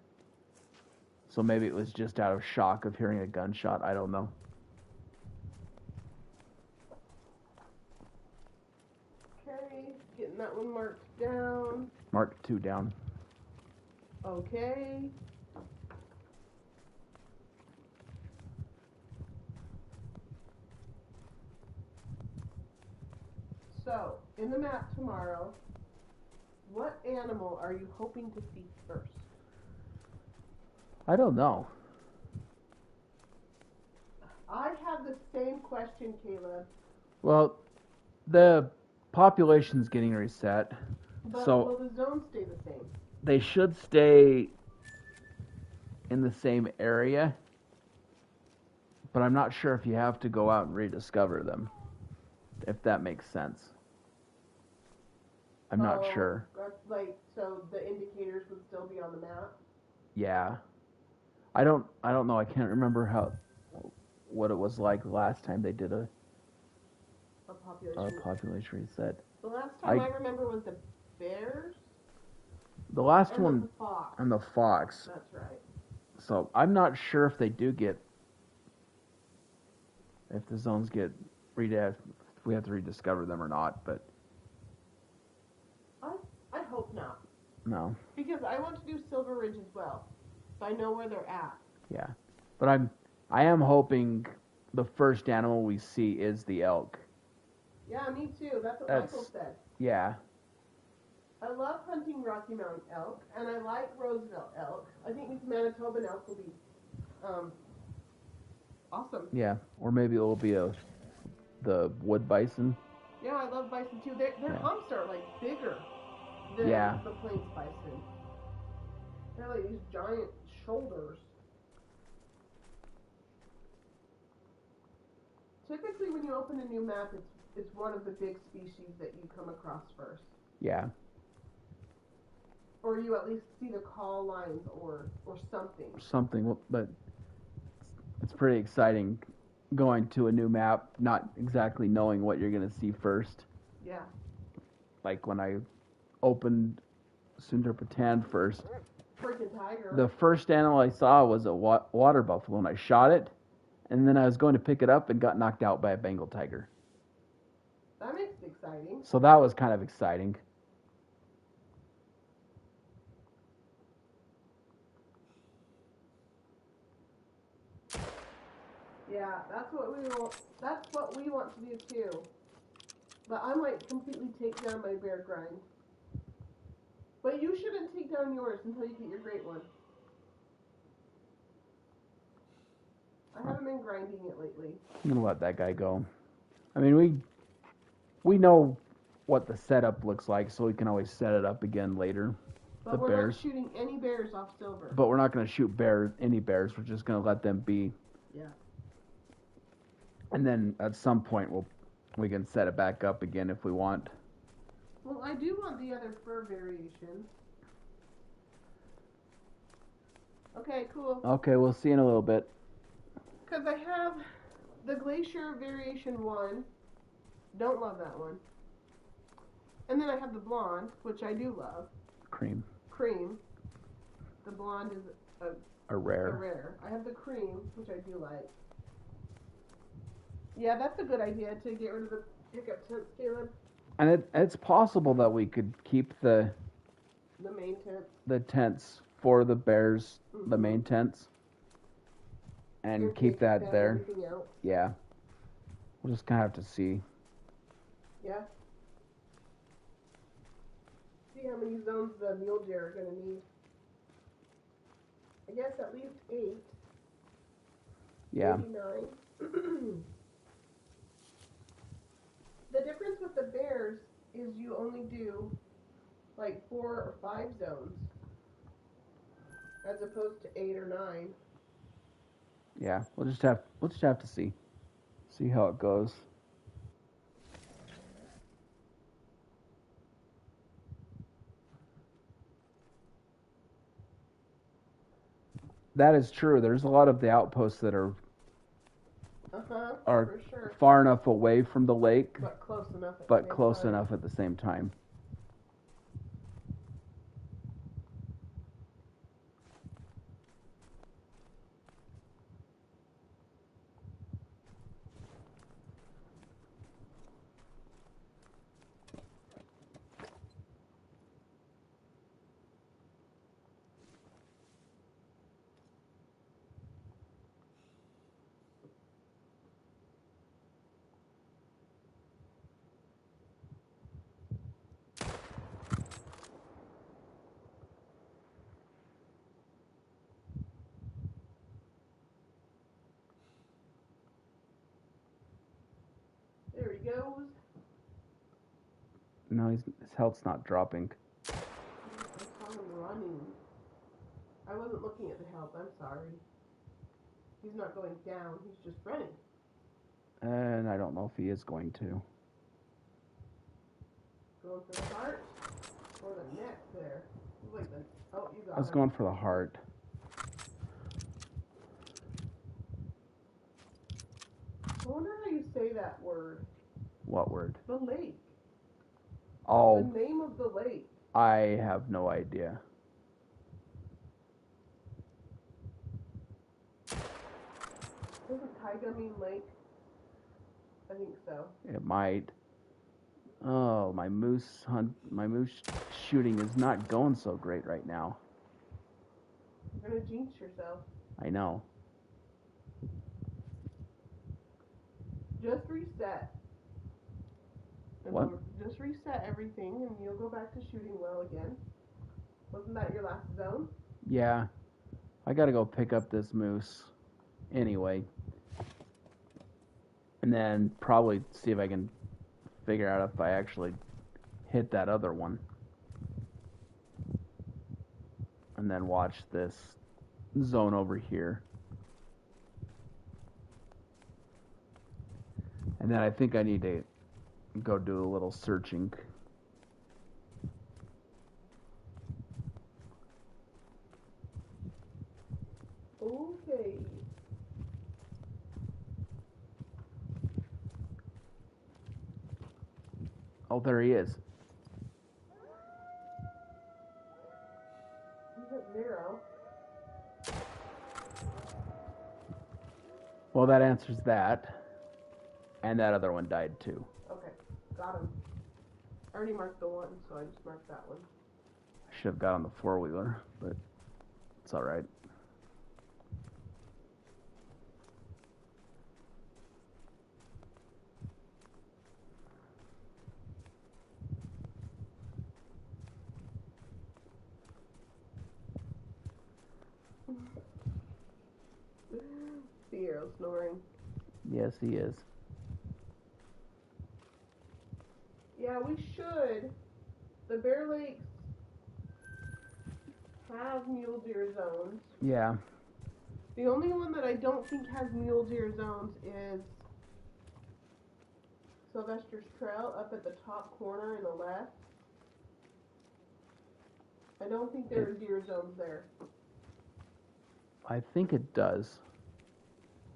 So maybe it was just out of shock of hearing a gunshot. I don't know. Okay, getting that one marked down. Mark 2 down. Okay. So, in the map tomorrow, what animal are you hoping to see first? I don't know. I have the same question, Caleb. Well, the population's getting reset. But So will the zones stay the same? they should stay in the same area, but I'm not sure if you have to go out and rediscover them, if that makes sense. I'm not sure. Like, so the indicators would still be on the map? Yeah. I don't know. I can't remember what it was like last time they did a population. population reset. The last time I remember was the bears. The last and one the fox. and the fox. That's right. So I'm not sure if they do if the zones get if we have to rediscover them or not, but I hope not. No. Because I want to do Silver Ridge as well. So I know where they're at. Yeah. But I am hoping the first animal we see is the elk. Yeah, me too. That's what Michael said. Yeah. I love hunting Rocky Mountain elk, and I like Roosevelt elk. I think these Manitoban elk will be awesome. Yeah, or maybe it will be the wood bison. Yeah, I love bison too. Their humps are like bigger than the plains bison. They're like these giant shoulders. Typically, when you open a new map, it's one of the big species that you come across first. Yeah. Or you at least see the call lines or something. Something, but it's pretty exciting going to a new map, not exactly knowing what you're going to see first. Yeah. Like when I opened Sundarpatan first. Freaking tiger. The first animal I saw was a water buffalo, and I shot it, and then I was going to pick it up and got knocked out by a Bengal tiger. That makes it exciting. So that was kind of exciting. Yeah, that's what we want. That's what we want to do too. But I might completely take down my bear grind. But you shouldn't take down yours until you get your great one. I haven't been grinding it lately. I'm gonna let that guy go. I mean, we know what the setup looks like, so we can always set it up again later. But we're not shooting any bears off silver. But we're not gonna shoot any bears. We're just gonna let them be. Yeah. And then at some point we can set it back up again if we want. Well, I do want the other fur variations. Okay, cool. Okay, we'll see in a little bit. Because I have the Glacier Variation 1. Don't love that one. And then I have the Blonde, which I do love. Cream. The Blonde is a rare. I have the Cream, which I do like. Yeah, that's a good idea to get rid of the pickup tents, Caleb. And it's possible that we could keep the main tent. The tents for the bears, the main tents. And keep that there. Yeah. We'll just kind of have to see. Yeah. See how many zones the mule deer are going to need. I guess at least 8. Yeah. Maybe 9. The difference with the bears is you only do like 4 or 5 zones as opposed to 8 or 9. Yeah, we'll just have to see how it goes. That is true. There's a lot of the outposts that are for sure. Far enough away from the lake, but close enough at the same time. There he goes. No, his health's not dropping. I saw him running. I wasn't looking at the health. I'm sorry. He's not going down. He's just running. And I don't know if he is going to. Going for the heart or the neck there. Wait, oh, you got it. I was going for the heart. I wonder how you say that word. What word? The lake. Oh, The name of the lake. I have no idea. Doesn't Taiga mean lake? I think so. It might. Oh, my moose shooting is not going so great right now. You're gonna jinx yourself. I know. Just reset. What? Just reset everything and you'll go back to shooting well again. Wasn't that your last zone? Yeah. I gotta go pick up this moose anyway. And then probably see if I can figure out if I actually hit that other one. And then watch this zone over here. And then I think I need to go do a little searching. Okay. Oh, there he is. He's at 0. Well, that answers that. And that other one died too. Okay, got him. I already marked the one, so I just marked that one. I should have got on the four-wheeler, but it's all right. The arrow snoring. Yes, he is. Yeah, we should. The Bear Lakes have mule deer zones. Yeah. The only one that I don't think has mule deer zones is Sylvester's Trail up at the top corner in the left. I don't think there are deer zones there. I think it does.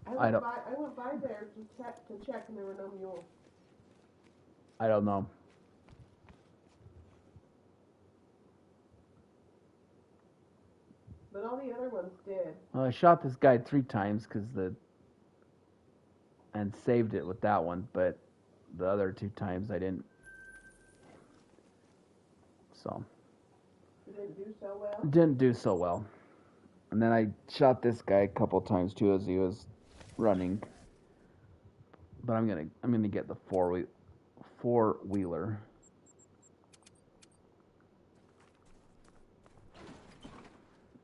I went by there to check and there were no mules. I don't know. But all the other ones did. Well, I shot this guy 3 times and saved it with that one, but the other 2 times I didn't. So. You didn't do so well? Didn't do so well. And then I shot this guy a couple times too as he was running. But I'm gonna get the four-wheeler.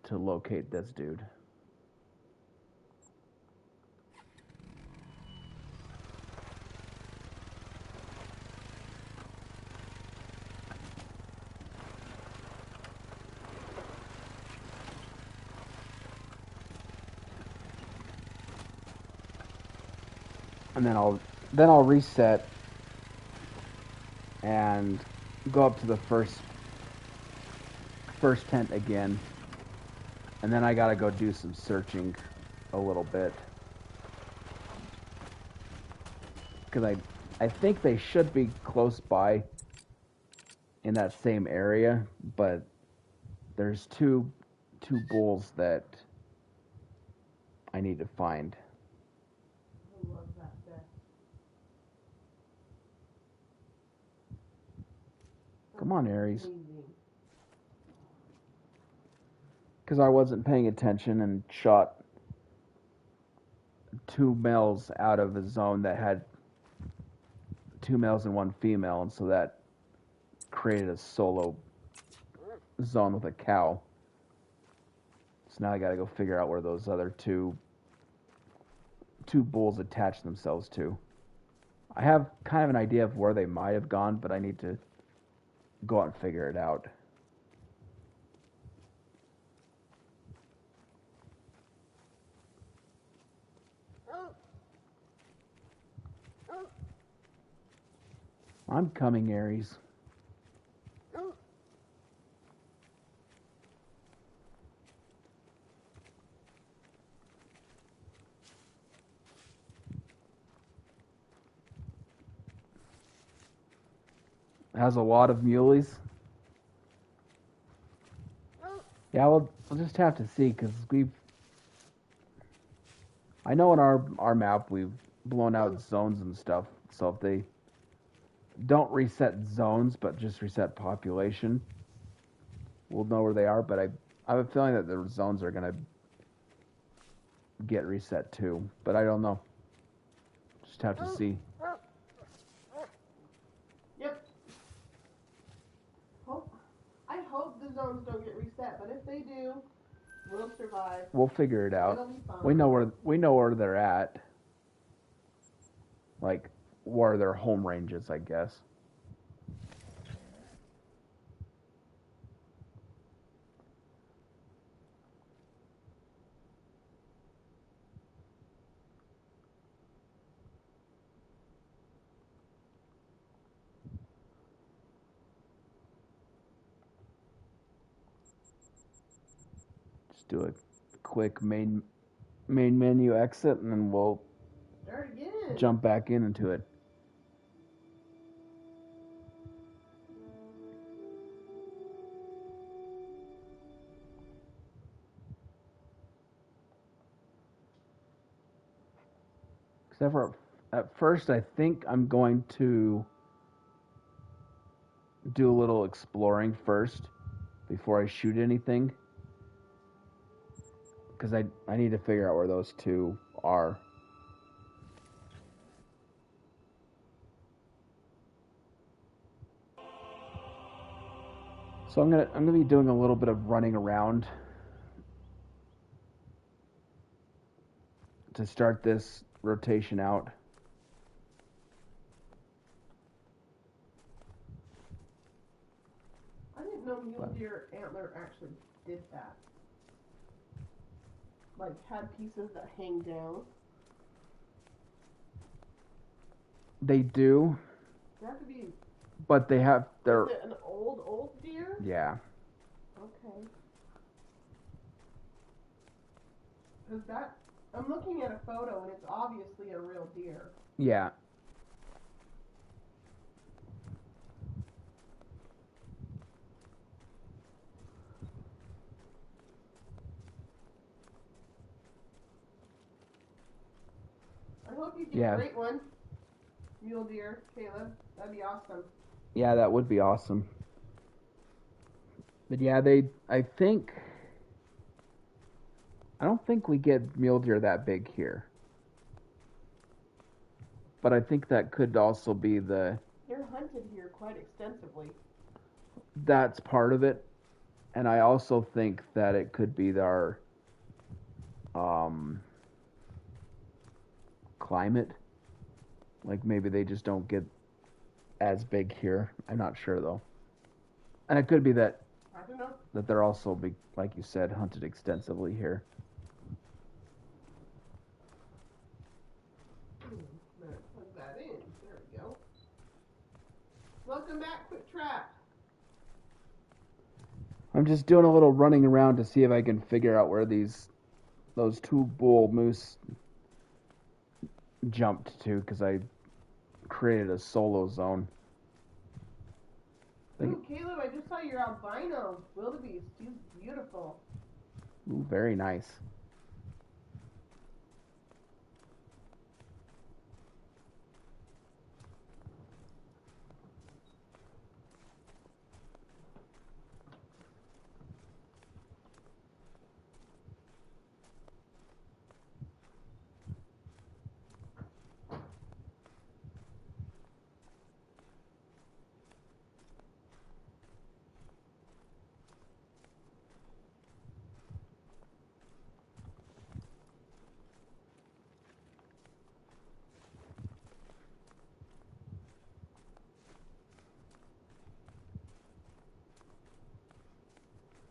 To locate this dude. And then I'll reset and go up to the first tent again. And then I gotta go do some searching a little bit. Because I think they should be close by in that same area, but there's two bulls that I need to find. I love that vest. Come on, Aries. Amazing. Because I wasn't paying attention and shot 2 males out of a zone that had 2 males and 1 female, and so that created a solo zone with a cow. So now I gotta go figure out where those other two bulls attach themselves to. I have kind of an idea of where they might have gone, but I need to go out and figure it out. I'm coming, Aries. has a lot of muleys. Yeah, we'll just have to see because I know in our map we've blown out zones and stuff. So if they don't reset zones but just reset population, we'll know where they are. But I have a feeling that the zones are gonna get reset too. But I don't know. Just have to see. Yep. I hope the zones don't get reset, but if they do, we'll survive. We'll figure it out. It'll be fine. We know where they're at. Like where their home range is, I guess. Just do a quick main menu exit, and then we'll Start again. jump back into it. Except for at first, I think I'm going to do a little exploring first before I shoot anything. Because I need to figure out where those two are. So I'm gonna be doing a little bit of running around to start this rotation out. I didn't know mule deer antler actually did that. Like had pieces that hang down. They do. They have to be. But they have their. Is it an old deer? Yeah. Okay. Cause that I'm looking at a photo and it's obviously a real deer. Yeah. I hope you get a great one. Mule deer, Caleb. That'd be awesome. Yeah, that would be awesome. But yeah, I don't think we get mule deer that big here. But I think that could also be They're hunted here quite extensively. That's part of it. And I also think that it could be our climate. Like maybe they just don't get as big here. I'm not sure though. And it could be that I don't know. That they're also big, like you said, hunted extensively here. Better plug that in. There we go. Welcome back, Quick Trap. I'm just doing a little running around to see if I can figure out where those two bull moose jumped to, because I created a solo zone. Ooh, Caleb, I just saw your albino wildebeest. He's beautiful. Ooh, very nice.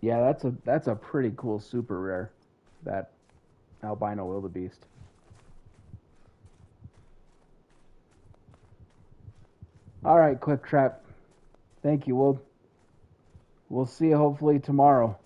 Yeah, that's a pretty cool super rare, that albino wildebeest. All right, Quick Trap. Thank you. We'll see you hopefully tomorrow.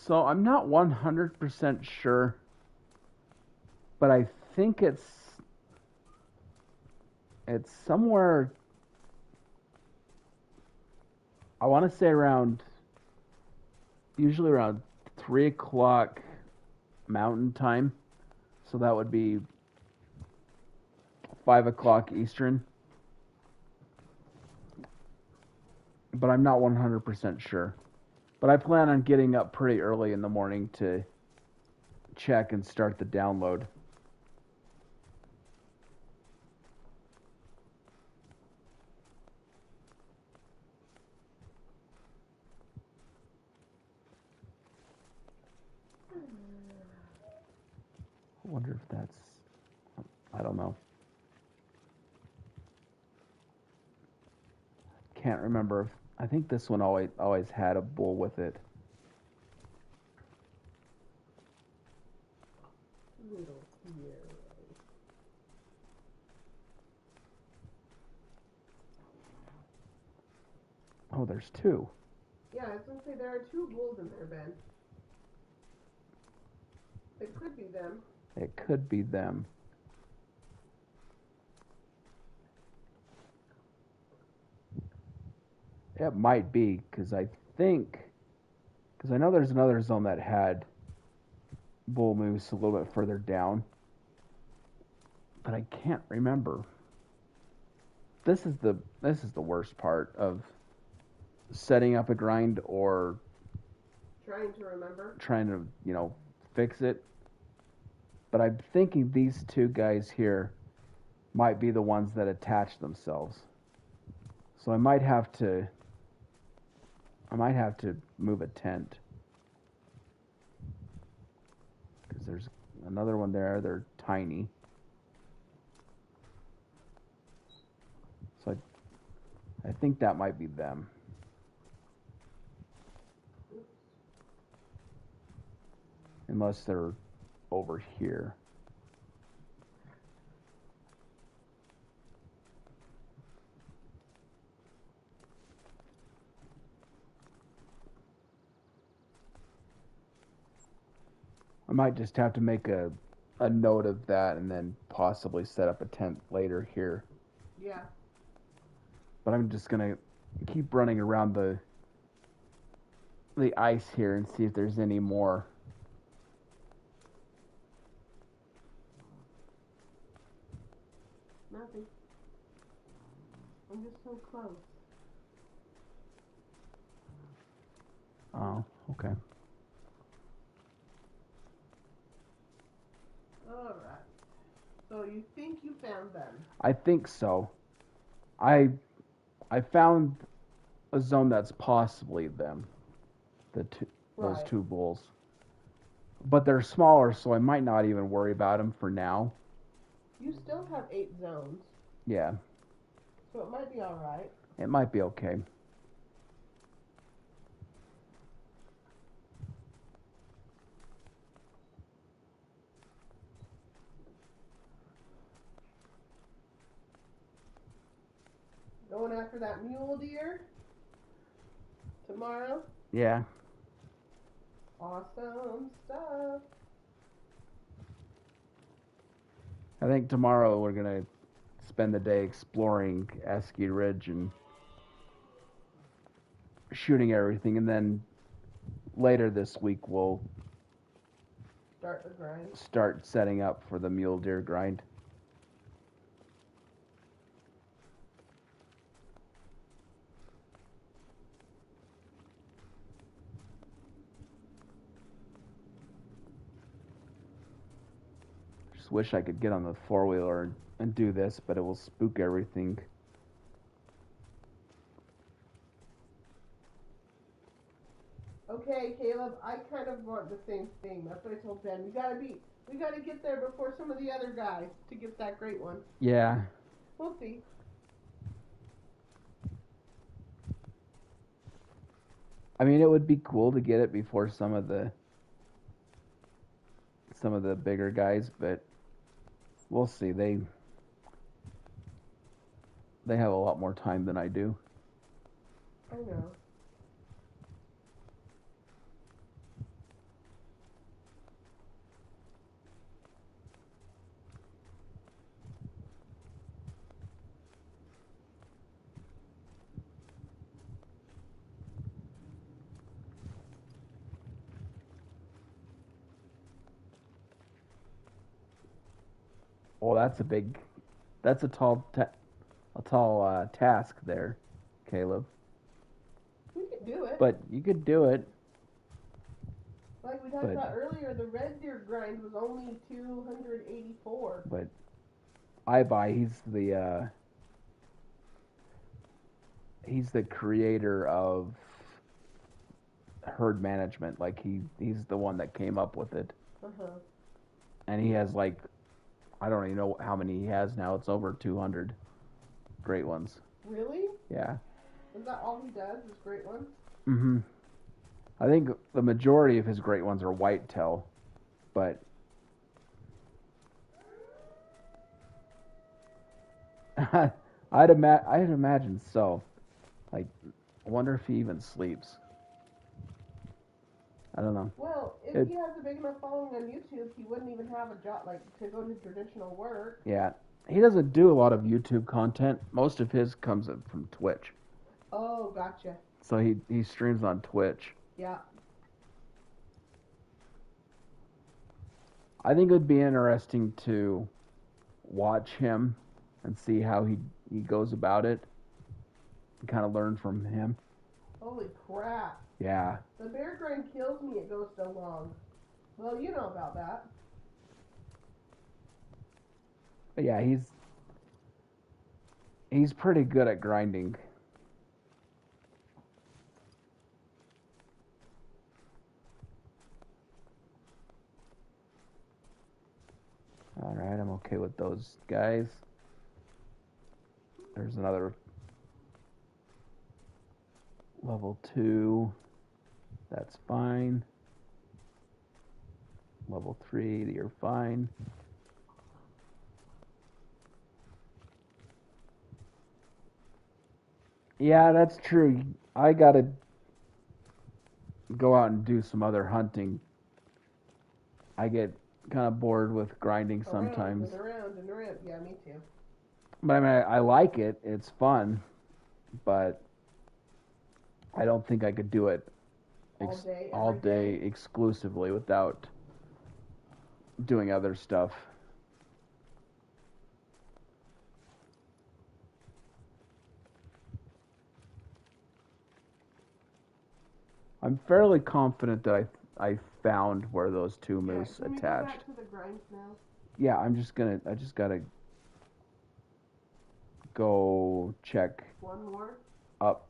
So I'm not 100% sure, but I think it's somewhere. I want to say usually around 3 o'clock Mountain Time. So that would be 5 o'clock Eastern. But I'm not 100% sure. But I plan on getting up pretty early in the morning to check and start the download. I wonder if that's, I don't know. Can't remember if, I think this one always had a bull with it. Little here. Oh, there's two. Yeah, I was gonna say there are 2 bulls in there, Ben. It could be them. It could be them. It might be, because I know there's another zone that had bull moose a little bit further down, but I can't remember. This is the worst part of setting up a grind or Trying to remember. trying to, fix it. But I'm thinking these two guys here might be the ones that attach themselves. So I might have to move a tent. Because there's another one there. They're tiny. So I think that might be them. Unless they're over here. I might just have to make a note of that and then possibly set up a tent later here. Yeah. But I'm just gonna keep running around the ice here and see if there's any more. Nothing. I'm just so close. Oh, okay. Alright. So you think you found them? I think so. I found a zone that's possibly them. Those Right. 2 bulls. But they're smaller, so I might not even worry about them for now. You still have 8 zones, Yeah, so it might be alright. it might be okay. Going after that mule deer tomorrow. Yeah. Awesome stuff. I think tomorrow we're going to spend the day exploring Askew Ridge and shooting everything, and then later this week we'll Start the grind. start setting up for the mule deer grind. Just wish I could get on the 4-wheeler and do this, but it will spook everything. Okay, Caleb, I kind of want the same thing. That's what I told Ben. We gotta get there before some of the other guys to get that great one. Yeah. We'll see. I mean, it would be cool to get it before some of the bigger guys, but we'll see. They have a lot more time than I do. I know. Oh, that's a tall task there, Caleb. We could do it. But you could do it. Like we talked But about earlier, the red deer grind was only 284. but he's the creator of herd management. Like he's the one that came up with it. Uh-huh. And he has like I don't even know how many he has now. It's over 200 great ones. Really? Yeah. Is that all he does? Is great ones? Mm-hmm. I think the majority of his great ones are whitetail, but I'd imagine so. Like, I wonder if he even sleeps. I don't know. Well, if he has a big enough following on YouTube, he wouldn't even have a job like to go to traditional work. Yeah, he doesn't do a lot of YouTube content. Most of his comes from Twitch. Oh, gotcha. So he streams on Twitch. Yeah. I think it would be interesting to watch him and see how he goes about it and kind of learn from him. Holy crap. Yeah. The bear grind kills me, it goes so long. Well, you know about that. But yeah, he's pretty good at grinding. All right, I'm okay with those guys. There's another level 2. That's fine. Level 3, you're fine. Yeah, that's true. I gotta go out and do some other hunting. I get kind of bored with grinding sometimes. Around and around. Yeah, me too. But I mean, I like it. It's fun. But I don't think I could do it all day exclusively without doing other stuff. I'm fairly confident that I found where those two moose can we attached. go back to the grinds now? Yeah, I just gotta go check One more? up.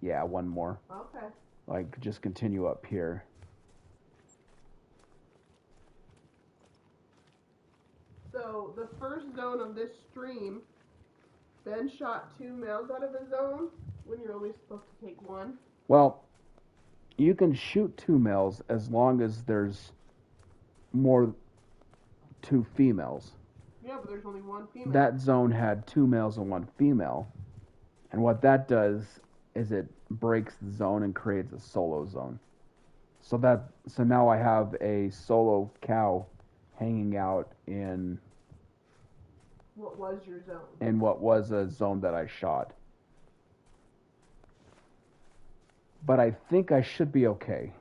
Yeah, one more. Okay. Like, just continue up here. So, the first zone of this stream, Ben shot 2 males out of a zone when you're only supposed to take 1. Well, you can shoot 2 males as long as there's more 2 females. Yeah, but there's only 1 female. That zone had 2 males and 1 female. And what that does is it breaks the zone and creates a solo zone. So now I have a solo cow hanging out in what was your zone? In what was a zone that I shot. But I think I should be okay.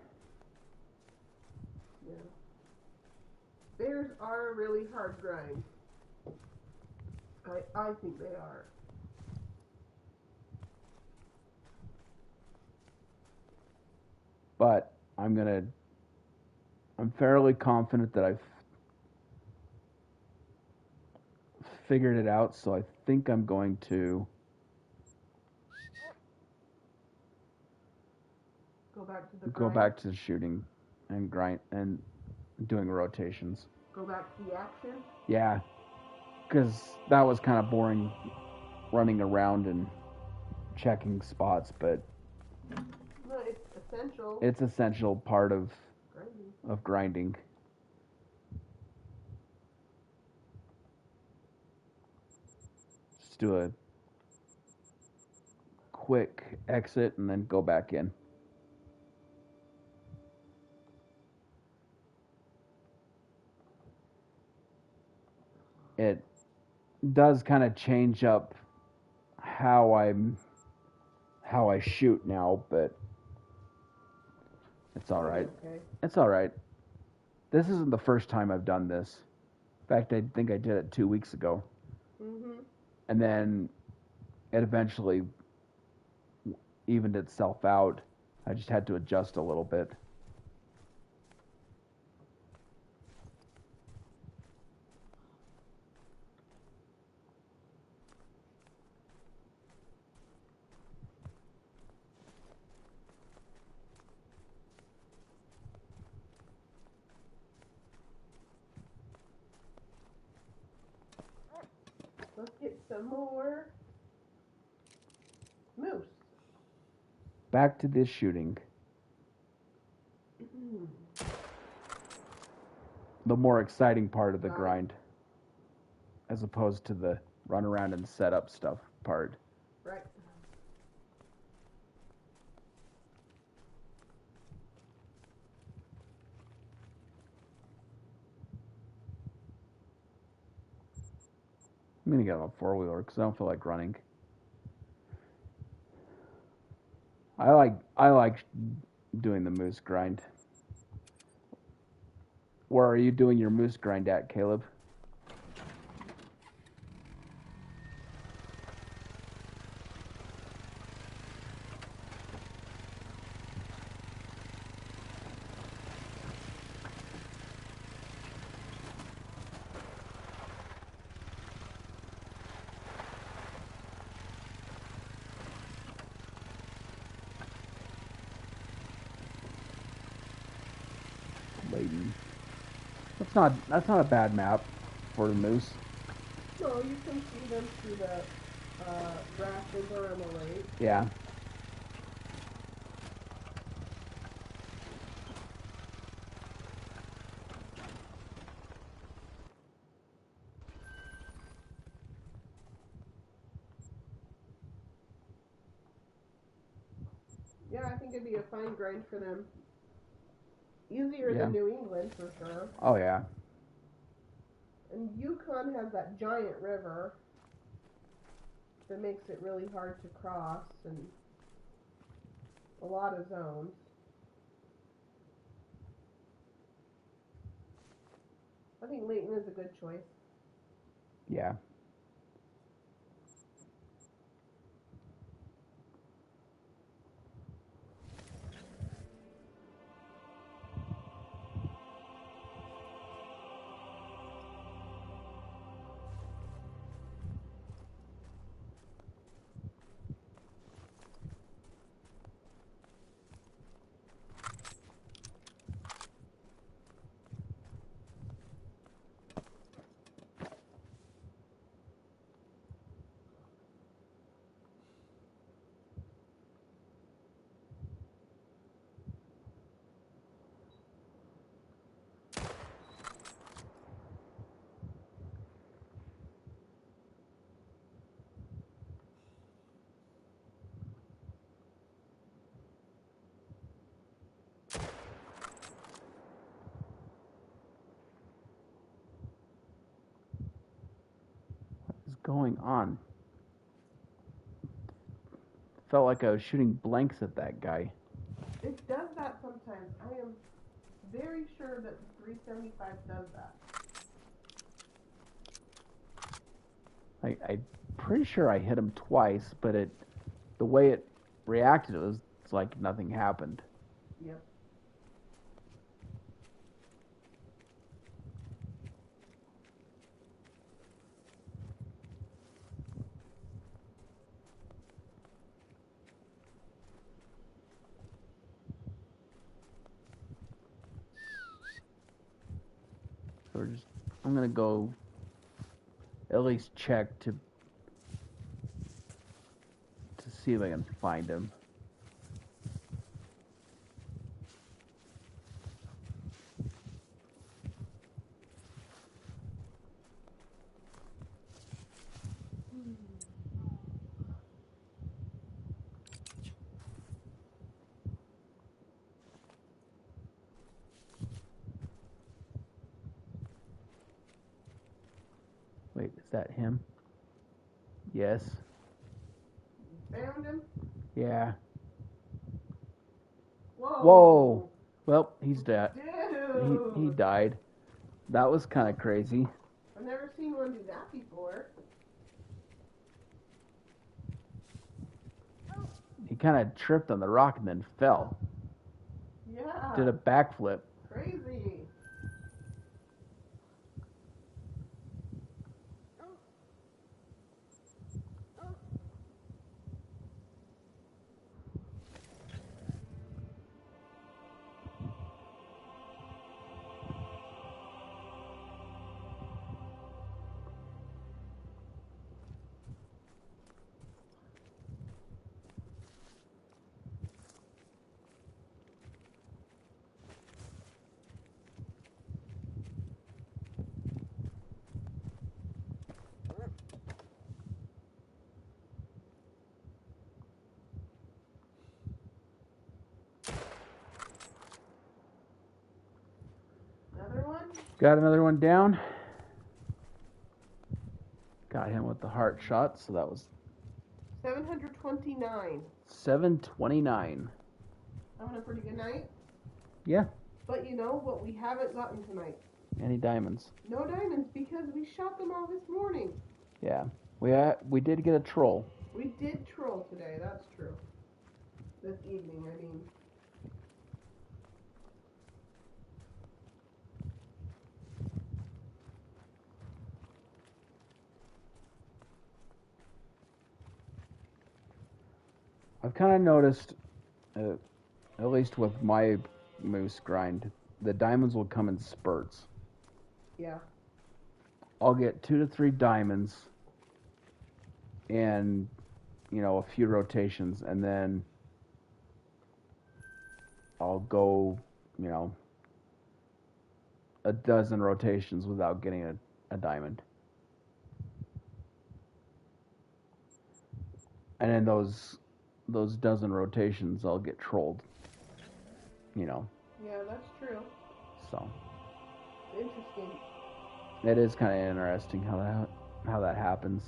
Yeah. Bears are a really hard grind. I think they are. But I'm fairly confident that I've figured it out, so I think I'm going to go back to shooting and grind and doing rotations. Go back to the action? Yeah, because that was kind of boring running around and checking spots, but no, it's essential. It's essential part of grinding. Just do a quick exit and then go back in. It does kind of change up how I shoot now, but it's all right. Okay. It's all right. This isn't the first time I've done this. In fact, I think I did it 2 weeks ago. Mm-hmm. And then it eventually evened itself out. I just had to adjust a little bit. Let's get some more moose. Back to this shooting. The more exciting part of the grind, as opposed to the run around and set up stuff part. Right. I'm gonna get on a 4-wheeler because I don't feel like running. I like doing the moose grind. Where are you doing your moose grind at, Caleb? Layton. That's not a bad map for the moose. No, you can see them through the grasses around the lake. Yeah. Yeah, I think it'd be a fine grind for them. Easier than New England for sure. Oh yeah. And Yukon has that giant river that makes it really hard to cross and a lot of zones. I think Layton is a good choice. Yeah. Going on? Felt like I was shooting blanks at that guy. It does that sometimes. I am very sure that the 375 does that. I'm pretty sure I hit him twice, but the way it reacted, it's like nothing happened. Yep. So I'm gonna go at least check to see if I can find him. Wait, is that him? Yes. Found him? Yeah. Whoa. Well, he's dead. Dude. He died. That was kind of crazy. I've never seen one do that before. He kind of tripped on the rock and then fell. Yeah. Did a backflip. Crazy. Another one? Got another one down. Got him with the heart shot, so that was 729. 729. Having a pretty good night. Yeah. But you know what we haven't gotten tonight? Any diamonds? No diamonds because we shot them all this morning. Yeah. We did get a troll. We did troll today, that's true. This evening, I mean. I've kind of noticed, at least with my moose grind, the diamonds will come in spurts. Yeah. I'll get 2 to 3 diamonds and, a few rotations, and then I'll go, a dozen rotations without getting a diamond. And in those dozen rotations, I'll get trolled. Yeah, that's true. So Interesting. it is kind of interesting how that happens.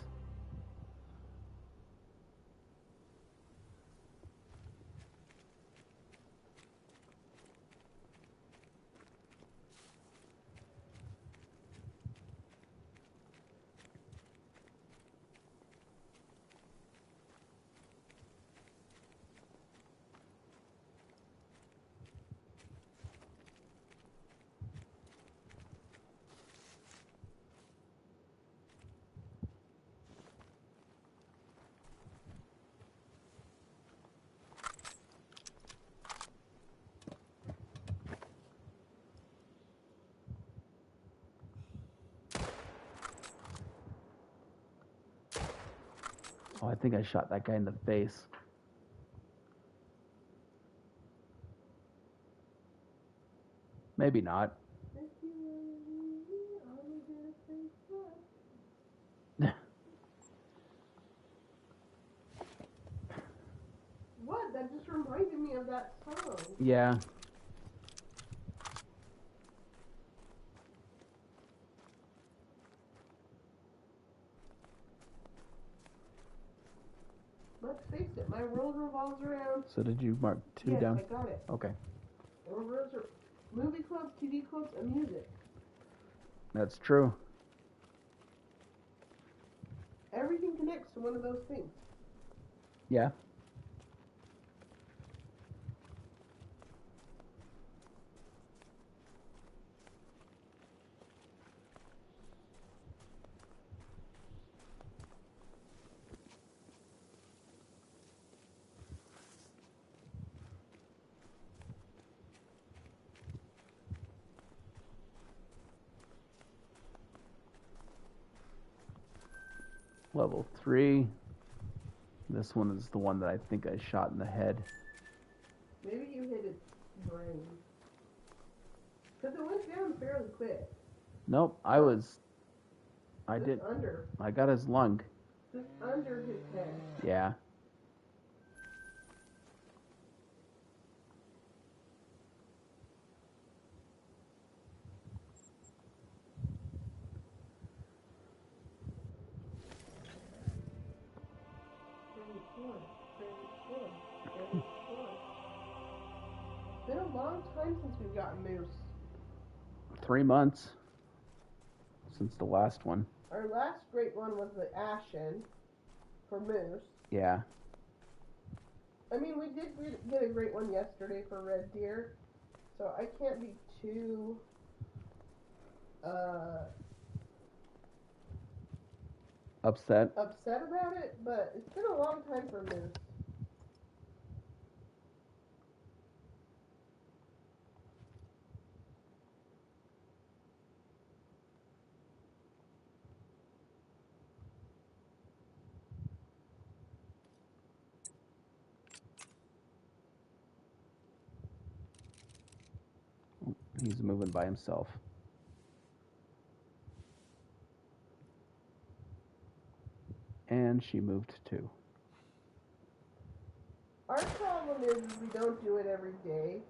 Oh, I think I shot that guy in the face. Maybe not. What? That just reminded me of that song. Yeah. Let's face it, my world revolves around. So did you mark 2 yes, down? I got it. Okay. It revolves around movie clubs, TV clubs, and music. That's true. Everything connects to one of those things. Yeah. Level 3. This one is the one that I think I shot in the head. Maybe you hit its brain. Because it went down fairly quick. Nope, I did. Under. I got his lung. Just under his head. Yeah. It's been a long time since we've gotten moose. 3 months. since the last one. Our last great one was the ashen for moose. Yeah. I mean, we did get a great one yesterday for red deer, so I can't be too Upset. about it, but it's been a long time for moose. He's moving by himself. And she moved too. Our problem is we don't do it every day.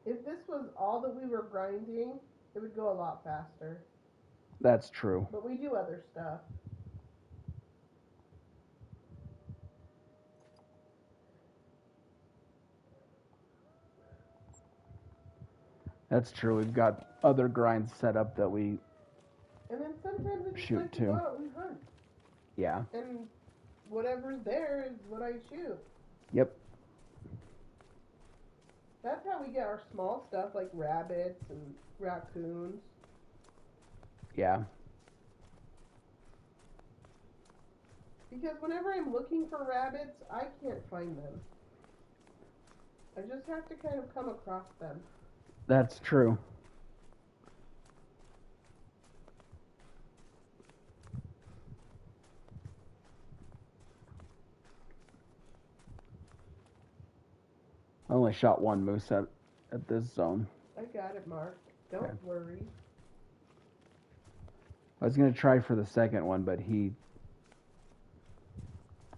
If this was all that we were grinding, it would go a lot faster. That's true. But we do other stuff. That's true. We've got other grinds set up that we And then sometimes I just shoot like to too. go out and hunt. Yeah. And whatever's there is what I shoot. Yep. That's how we get our small stuff like rabbits and raccoons. Yeah. Because whenever I'm looking for rabbits, I can't find them. I just have to kind of come across them. That's true. I only shot one moose at this zone. I got it marked. Don't worry. I was going to try for the second one, but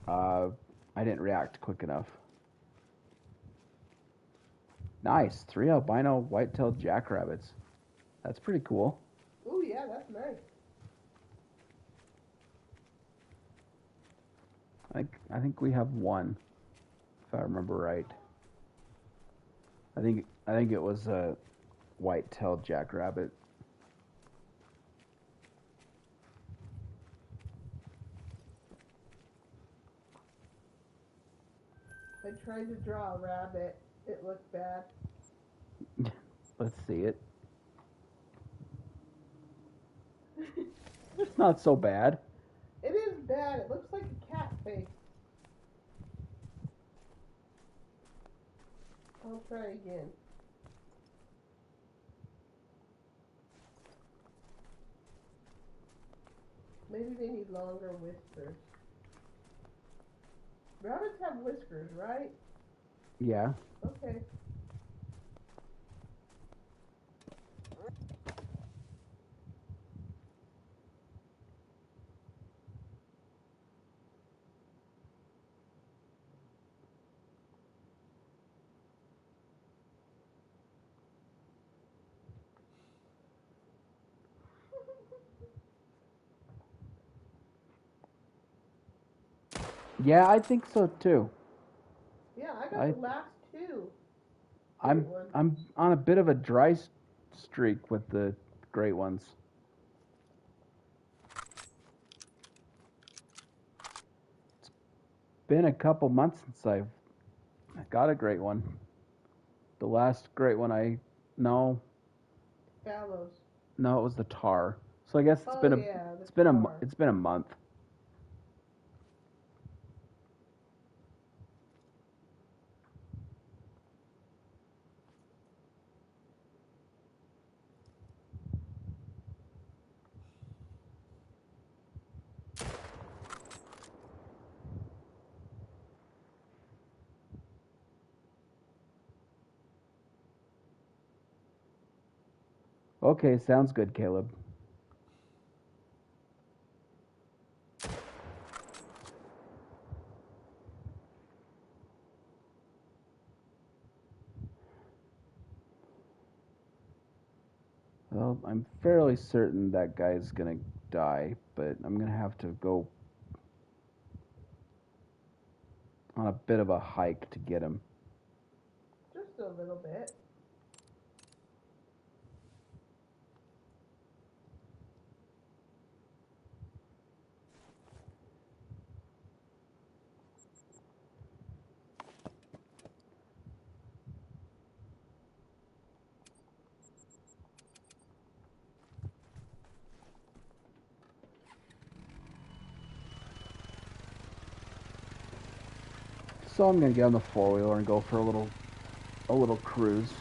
I didn't react quick enough. Nice. 3 albino white-tailed jackrabbits. That's pretty cool. Ooh, yeah, that's nice. I think we have one, if I remember right. I think it was a white-tailed jackrabbit. I tried to draw a rabbit. It looked bad. Let's see it. It's not so bad. It is bad. It looks like a cat face. I'll try again. Maybe they need longer whiskers. Rabbits have whiskers, right? Yeah. Okay. Yeah, I think so too. Yeah, I got the last two. I'm on a bit of a dry streak with the great ones. It's been a couple months since I got a great one. The last great one Gallows. No, it was the tar. So I guess it's been a month. Okay, sounds good, Caleb. Well, I'm fairly certain that guy's gonna die, but I'm gonna have to go on a bit of a hike to get him. Just a little bit. So I'm gonna get on the four-wheeler and go for a little cruise.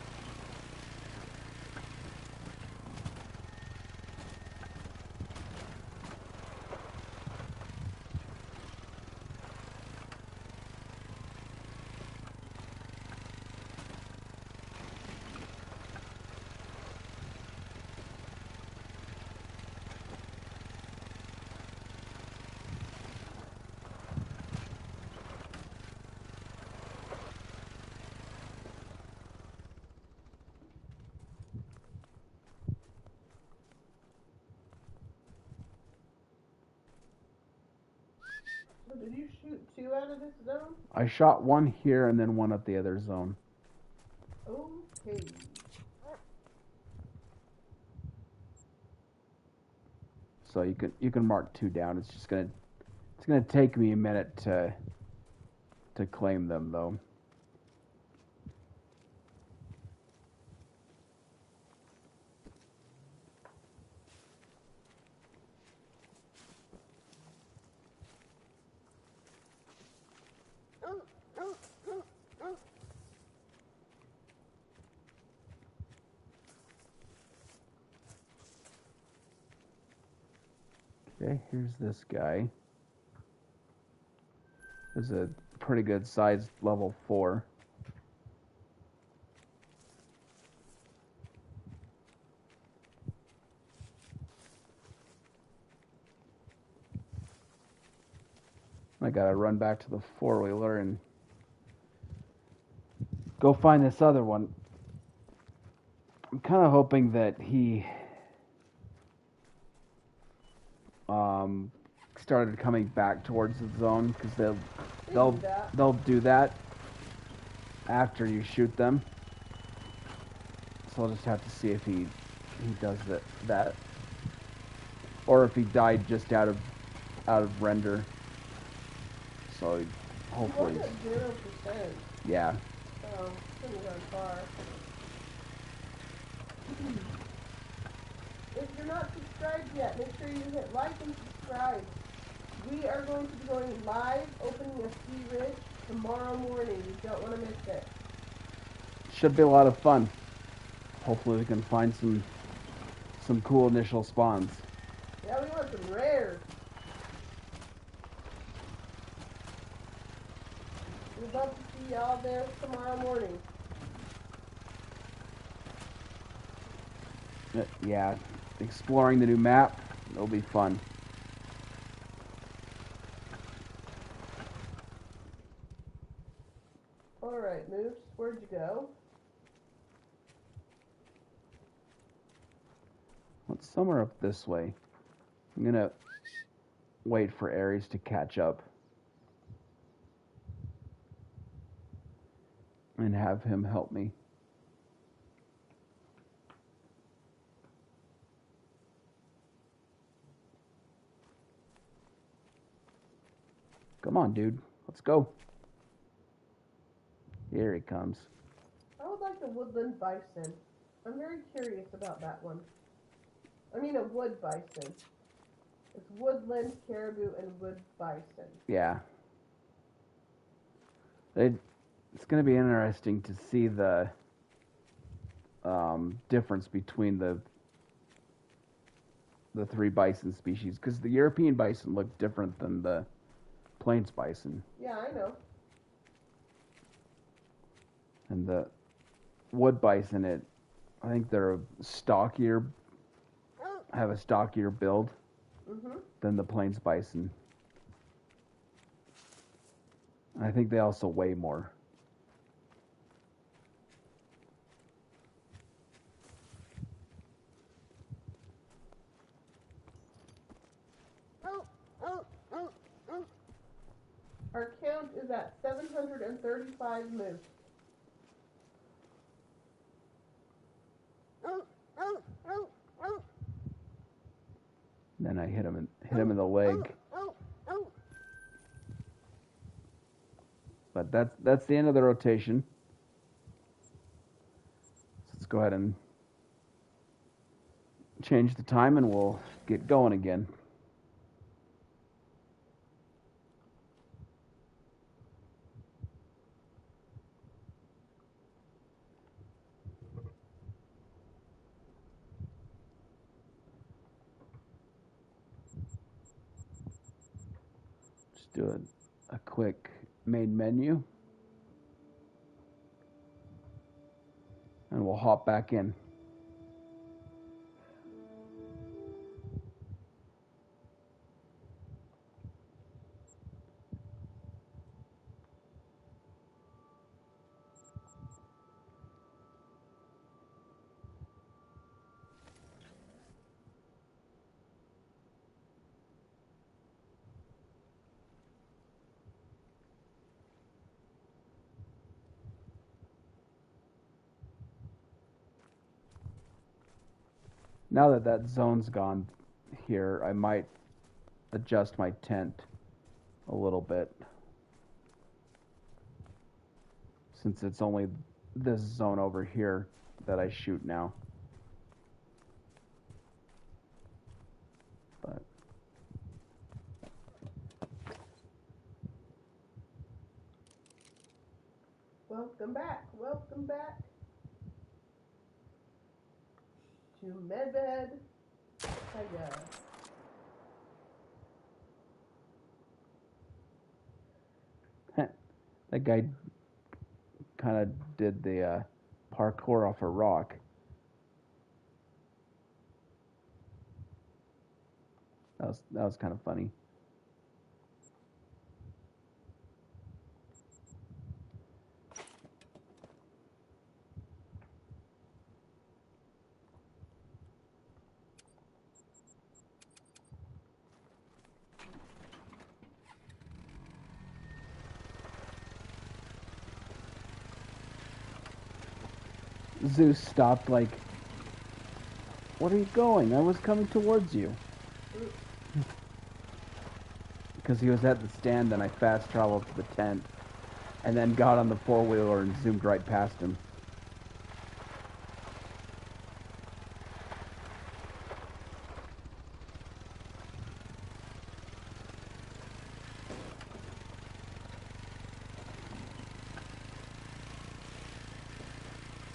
So did you shoot 2 out of this zone? I shot one here and then one at the other zone. Okay. So you can mark 2 down. It's gonna take me a minute to claim them though. Okay, here's this guy. There's a pretty good sized level 4. I gotta run back to the four-wheeler and go find this other one. I'm kind of hoping that he started coming back towards the zone because they'll do that after you shoot them. So I'll just have to see if he does that, or if he died just out of render. So hopefully, He was at 0%. Yeah. So couldn't go far. If you're not subscribed yet, make sure you hit like and subscribe. We are going to be going live, opening a ski ridge tomorrow morning. You don't want to miss it. Should be a lot of fun. Hopefully we can find some cool initial spawns. Yeah, we want some rares. We'd love to see y'all there tomorrow morning. Yeah, exploring the new map, it'll be fun. Alright, Moose, where'd you go? Let's somewhere up this way. I'm gonna wait for Ares to catch up and have him help me. Come on, dude. Let's go. Here he comes. I would like a woodland bison. I'm very curious about that one. I mean a wood bison. It's woodland, caribou, and wood bison. Yeah. It's going to be interesting to see the difference between the 3 bison species, because the European bison look different than the plains bison. Yeah, I know. And the wood bison, I think they're have a stockier build than the plains bison. I think they also weigh more. Our count is at 735 moose. Then I hit him in the leg. But that's the end of the rotation. So let's go ahead and change the time and we'll get going again. do a quick main menu. And we'll hop back in. Now that that zone's gone here, I might adjust my tent a little bit. Since it's only this zone over here that I shoot now. But welcome back to Medbed. Hiya. that guy kind of did the parkour off a rock. That was kind of funny. Zeus stopped like, "What are you going? I was coming towards you." Because he was at the stand, and I fast traveled to the tent, and then got on the four-wheeler and zoomed right past him.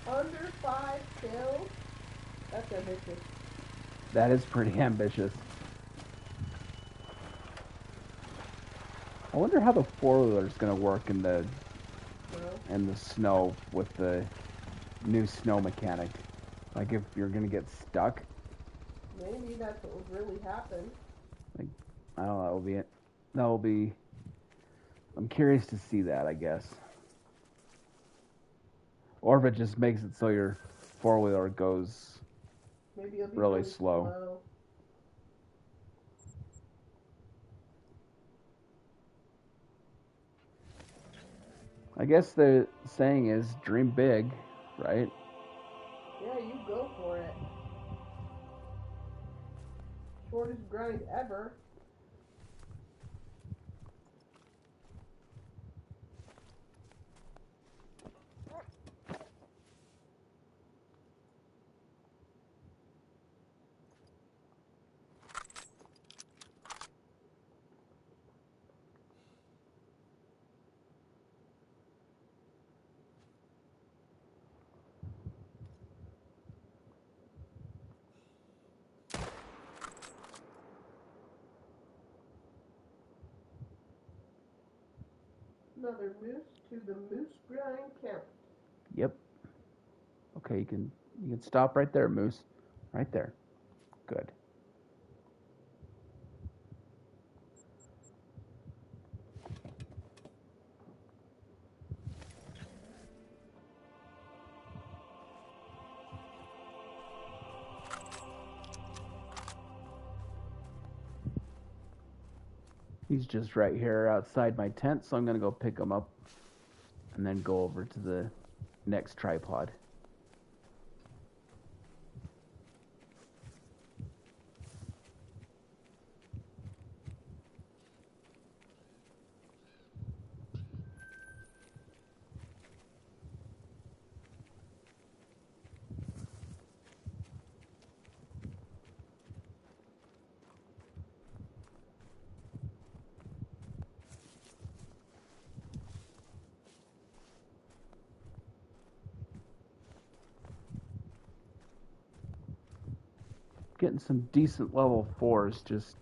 Under 5 kills? That's ambitious. That is pretty ambitious. I wonder how the four-wheeler is going to work in the snow with the new snow mechanic. Like if you're going to get stuck. Maybe that's what would really happen. Like, I don't know. That will be it. That will be. I'm curious to see that, I guess. Or if it just makes it so your four-wheeler goes maybe it'll be really slow. I guess the saying is dream big, right? Yeah, you go for it. Shortest grind ever. Another moose to the moose grind count. Yep. Okay, you can stop right there, Moose. Right there. Good. He's just right here outside my tent, so I'm going to go pick him up and then go over to the next tripod. Getting some decent level 4s just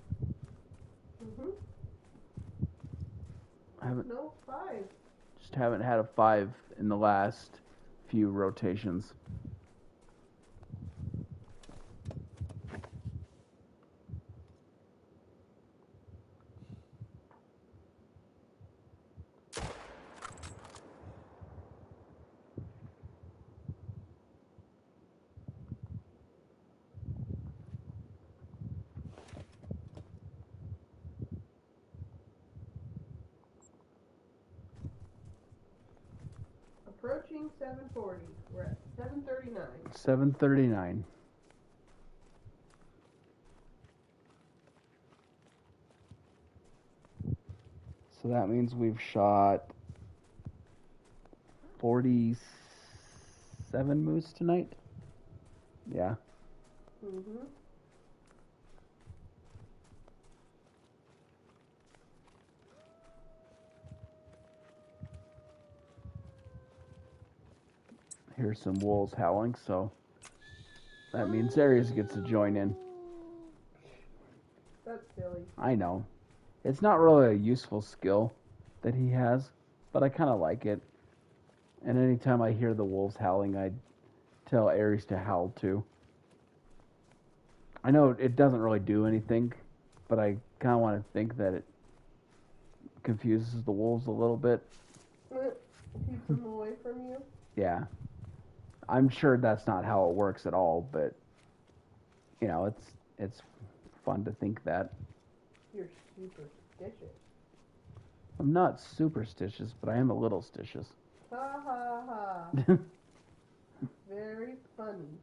5. Just haven't had a 5 in the last few rotations. Approaching 7:40. We're at 7:39. 7:39. So that means we've shot 47 moose tonight? Yeah. Mm-hmm. Here's some wolves howling, so that means Aries gets to join in. That's silly. I know. It's not really a useful skill that he has, but I kind of like it. And anytime I hear the wolves howling, I tell Aries to howl too. I know it doesn't really do anything, but I kind of want to think that it confuses the wolves a little bit. Keeps them away from you? Yeah. I'm sure that's not how it works at all, but you know, it's fun to think that. You're superstitious. I'm not superstitious, but I am a little stitious. Ha ha ha. Very funny.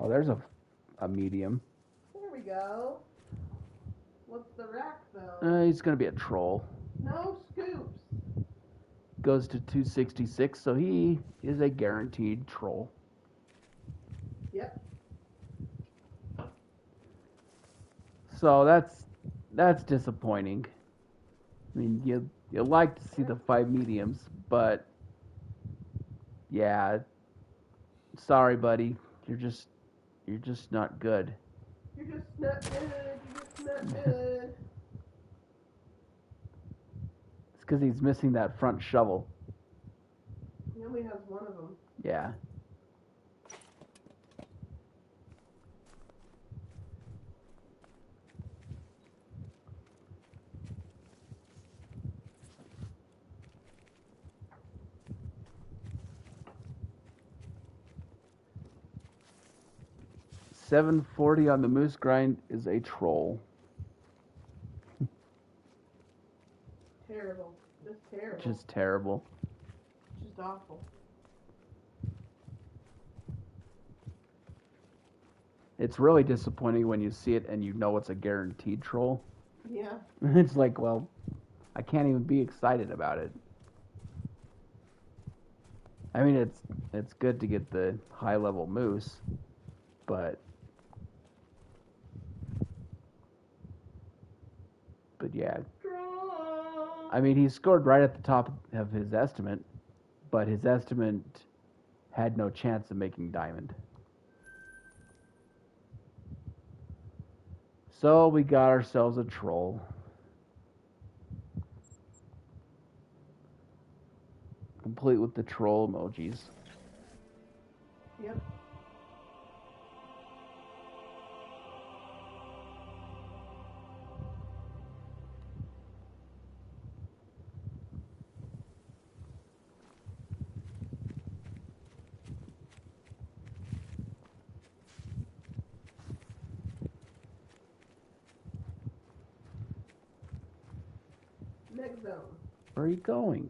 Oh, there's a medium. There we go. What's the rack, though? He's going to be a troll. No scoops. Goes to 266, so he is a guaranteed troll. Yep. So that's disappointing. I mean, you like to see the 5 mediums, but yeah, sorry, buddy, you're just not good. You're just not good. You're just not good. It's because he's missing that front shovel. He only has one of them. Yeah. $7.40 on the moose grind is a troll. Terrible. Just terrible. Just terrible. Just awful. It's really disappointing when you see it and you know it's a guaranteed troll. Yeah. It's like, well, I can't even be excited about it. I mean, it's good to get the high level moose, but yeah. I mean, he scored right at the top of his estimate, but his estimate had no chance of making diamond. So we got ourselves a troll. Complete with the troll emojis. Yep. Next zone. Where are you going?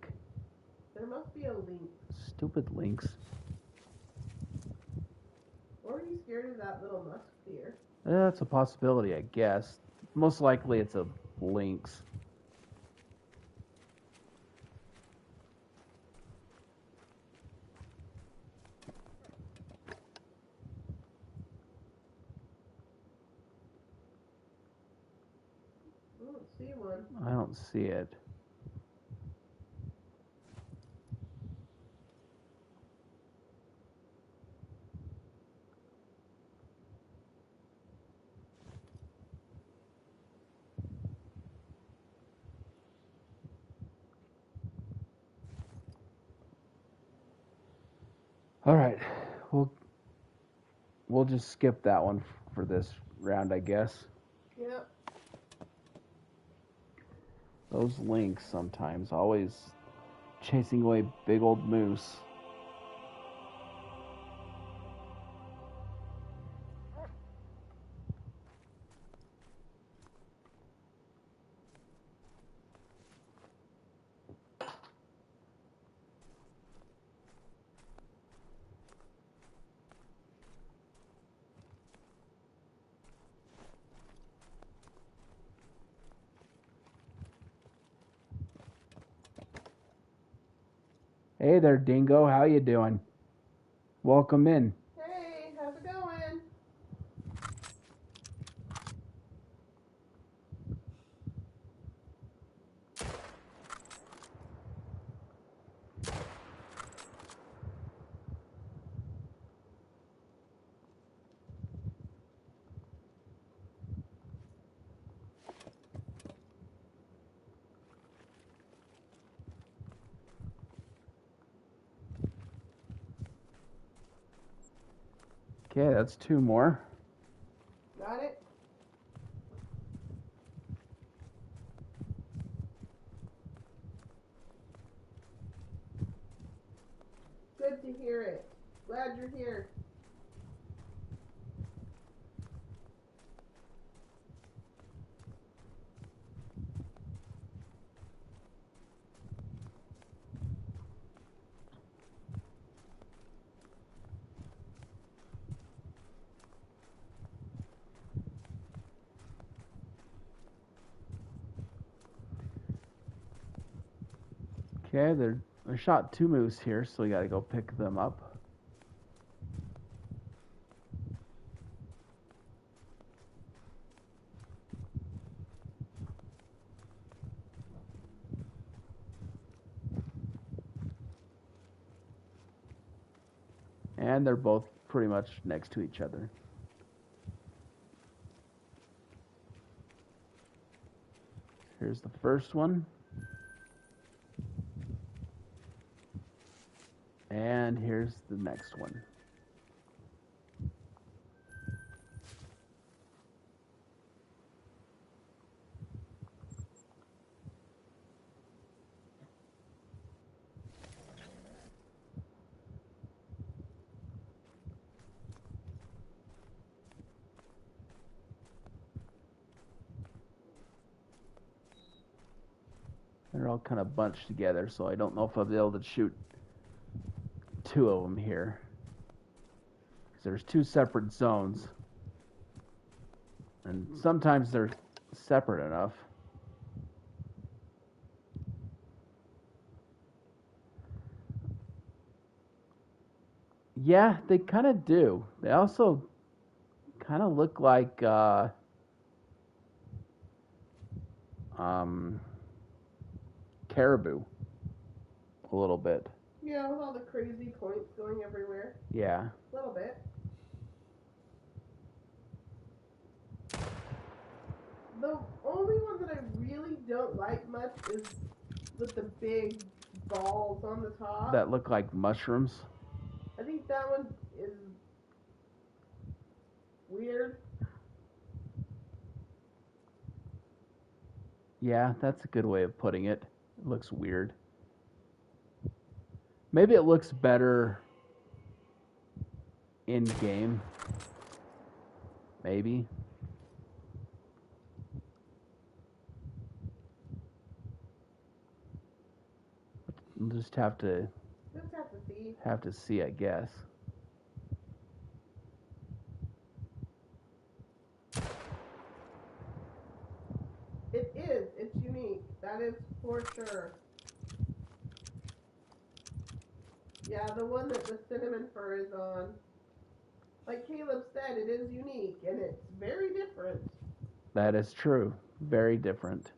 There must be a link. Stupid links. Or are you scared of that little musk deer? That's a possibility, I guess. Most likely it's a lynx. see one. I don't see it. All right, we'll just skip that one for this round, I guess. Yep. Those lynx sometimes always chasing away big old moose. Hey there, Dingo. How you doing? Welcome in. Hey, how's it going? Okay, that's two more. Got it? Good to hear it. Glad you're here. Okay, I shot two moose here, so we gotta go pick them up. And they're both pretty much next to each other. Here's the first one. And here's the next one. They're all kind of bunched together, so I don't know if I'll be able to shoot two of them here. Because there's two separate zones. And sometimes they're separate enough. Yeah, they kind of do. They also kind of look like caribou a little bit. Yeah, with all the crazy points going everywhere. Yeah. A little bit. The only one that I really don't like much is with the big balls on the top. That look like mushrooms. I think that one is weird. Yeah, that's a good way of putting it. It looks weird. Maybe it looks better in game. Maybe. We'll just have to see. Have to see, I guess. It is. It's unique. That is for sure. Yeah, the one that the cinnamon fur is on. Like Caleb said, it is unique and it's very different. That is true. Very different.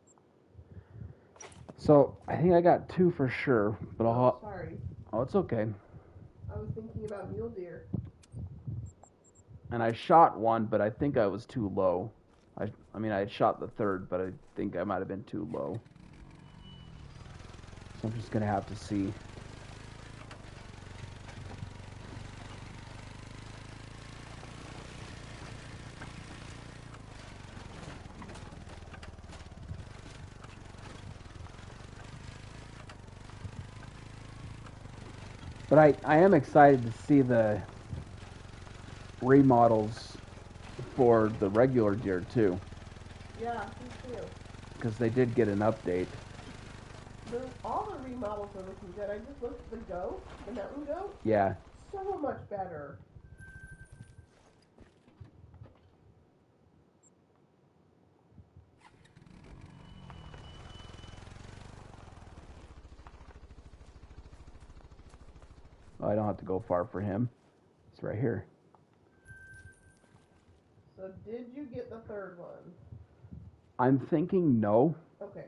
So I think I got 2 for sure, but Oh, sorry. oh, it's okay. I was thinking about mule deer. And I shot 1, but I think I was too low. I mean, I had shot the 3rd, but I think I might have been too low. So I'm just gonna have to see. But I am excited to see the remodels for the regular deer too, Yeah, me too. because they did get an update. All the remodels are looking good. I just looked at the goat, the mountain goat. Yeah. So much better. Oh, I don't have to go far for him. It's right here. So did you get the 3rd one? I'm thinking no, Okay.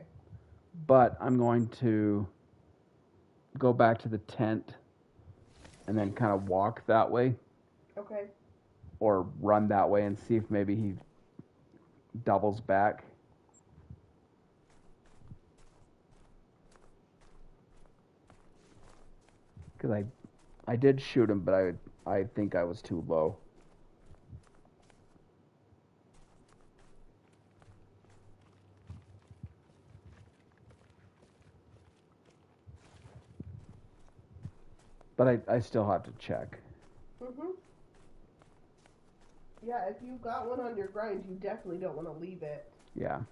but I'm going to go back to the tent and then kind of walk that way Okay. or run that way and see if maybe he doubles back. Because I did shoot him, but I think I was too low. But I still have to check. Mhm. Yeah, if you've got one on your grind, you definitely don't want to leave it. Yeah.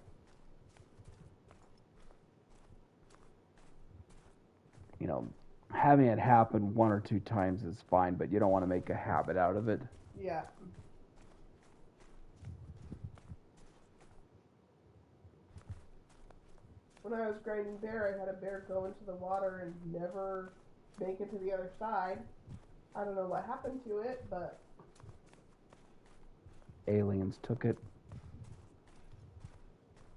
You know, having it happen 1 or 2 times is fine, but you don't want to make a habit out of it. Yeah. When I was grinding bear, I had a bear go into the water and never make it to the other side. I don't know what happened to it, but Aliens took it.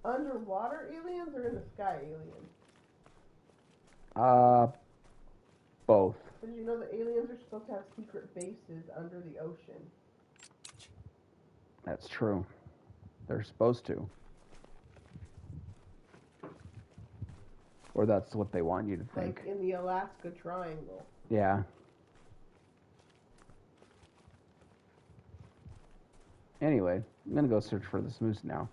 underwater aliens or in the sky aliens? Both. Did you know that aliens are supposed to have secret bases under the ocean? That's true. They're supposed to. Or that's what they want you to think. Like in the Alaska Triangle. Yeah. Anyway, I'm going to go search for this moose now.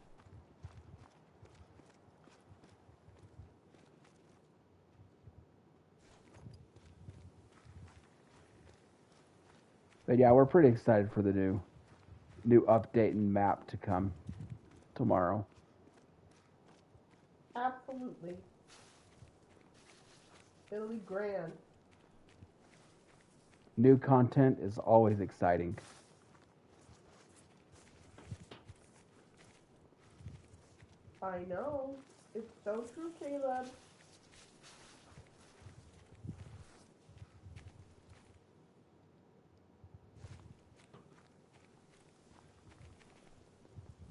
But yeah, we're pretty excited for the new update and map to come tomorrow. Absolutely. It'll be grand. New content is always exciting. I know. It's so true, Caleb.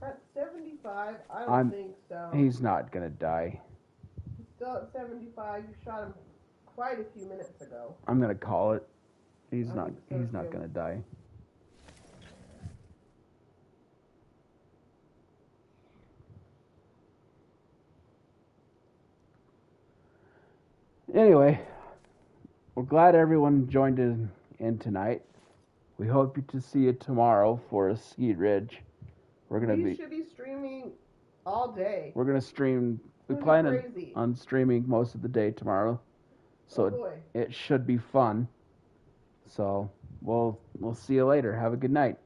At 75, I don't think so. He's not going to die. He's still at 75. You shot him quite a few minutes ago. I'm going to call it. He's I not think so, he's not too. going to die. Anyway, we're glad everyone joined in tonight. We hope to see you tomorrow for a ski ridge. We should be streaming all day. We're gonna stream. We Who's plan crazy? on streaming most of the day tomorrow, so Oh boy. it should be fun. So we'll see you later. Have a good night.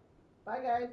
Bye, guys.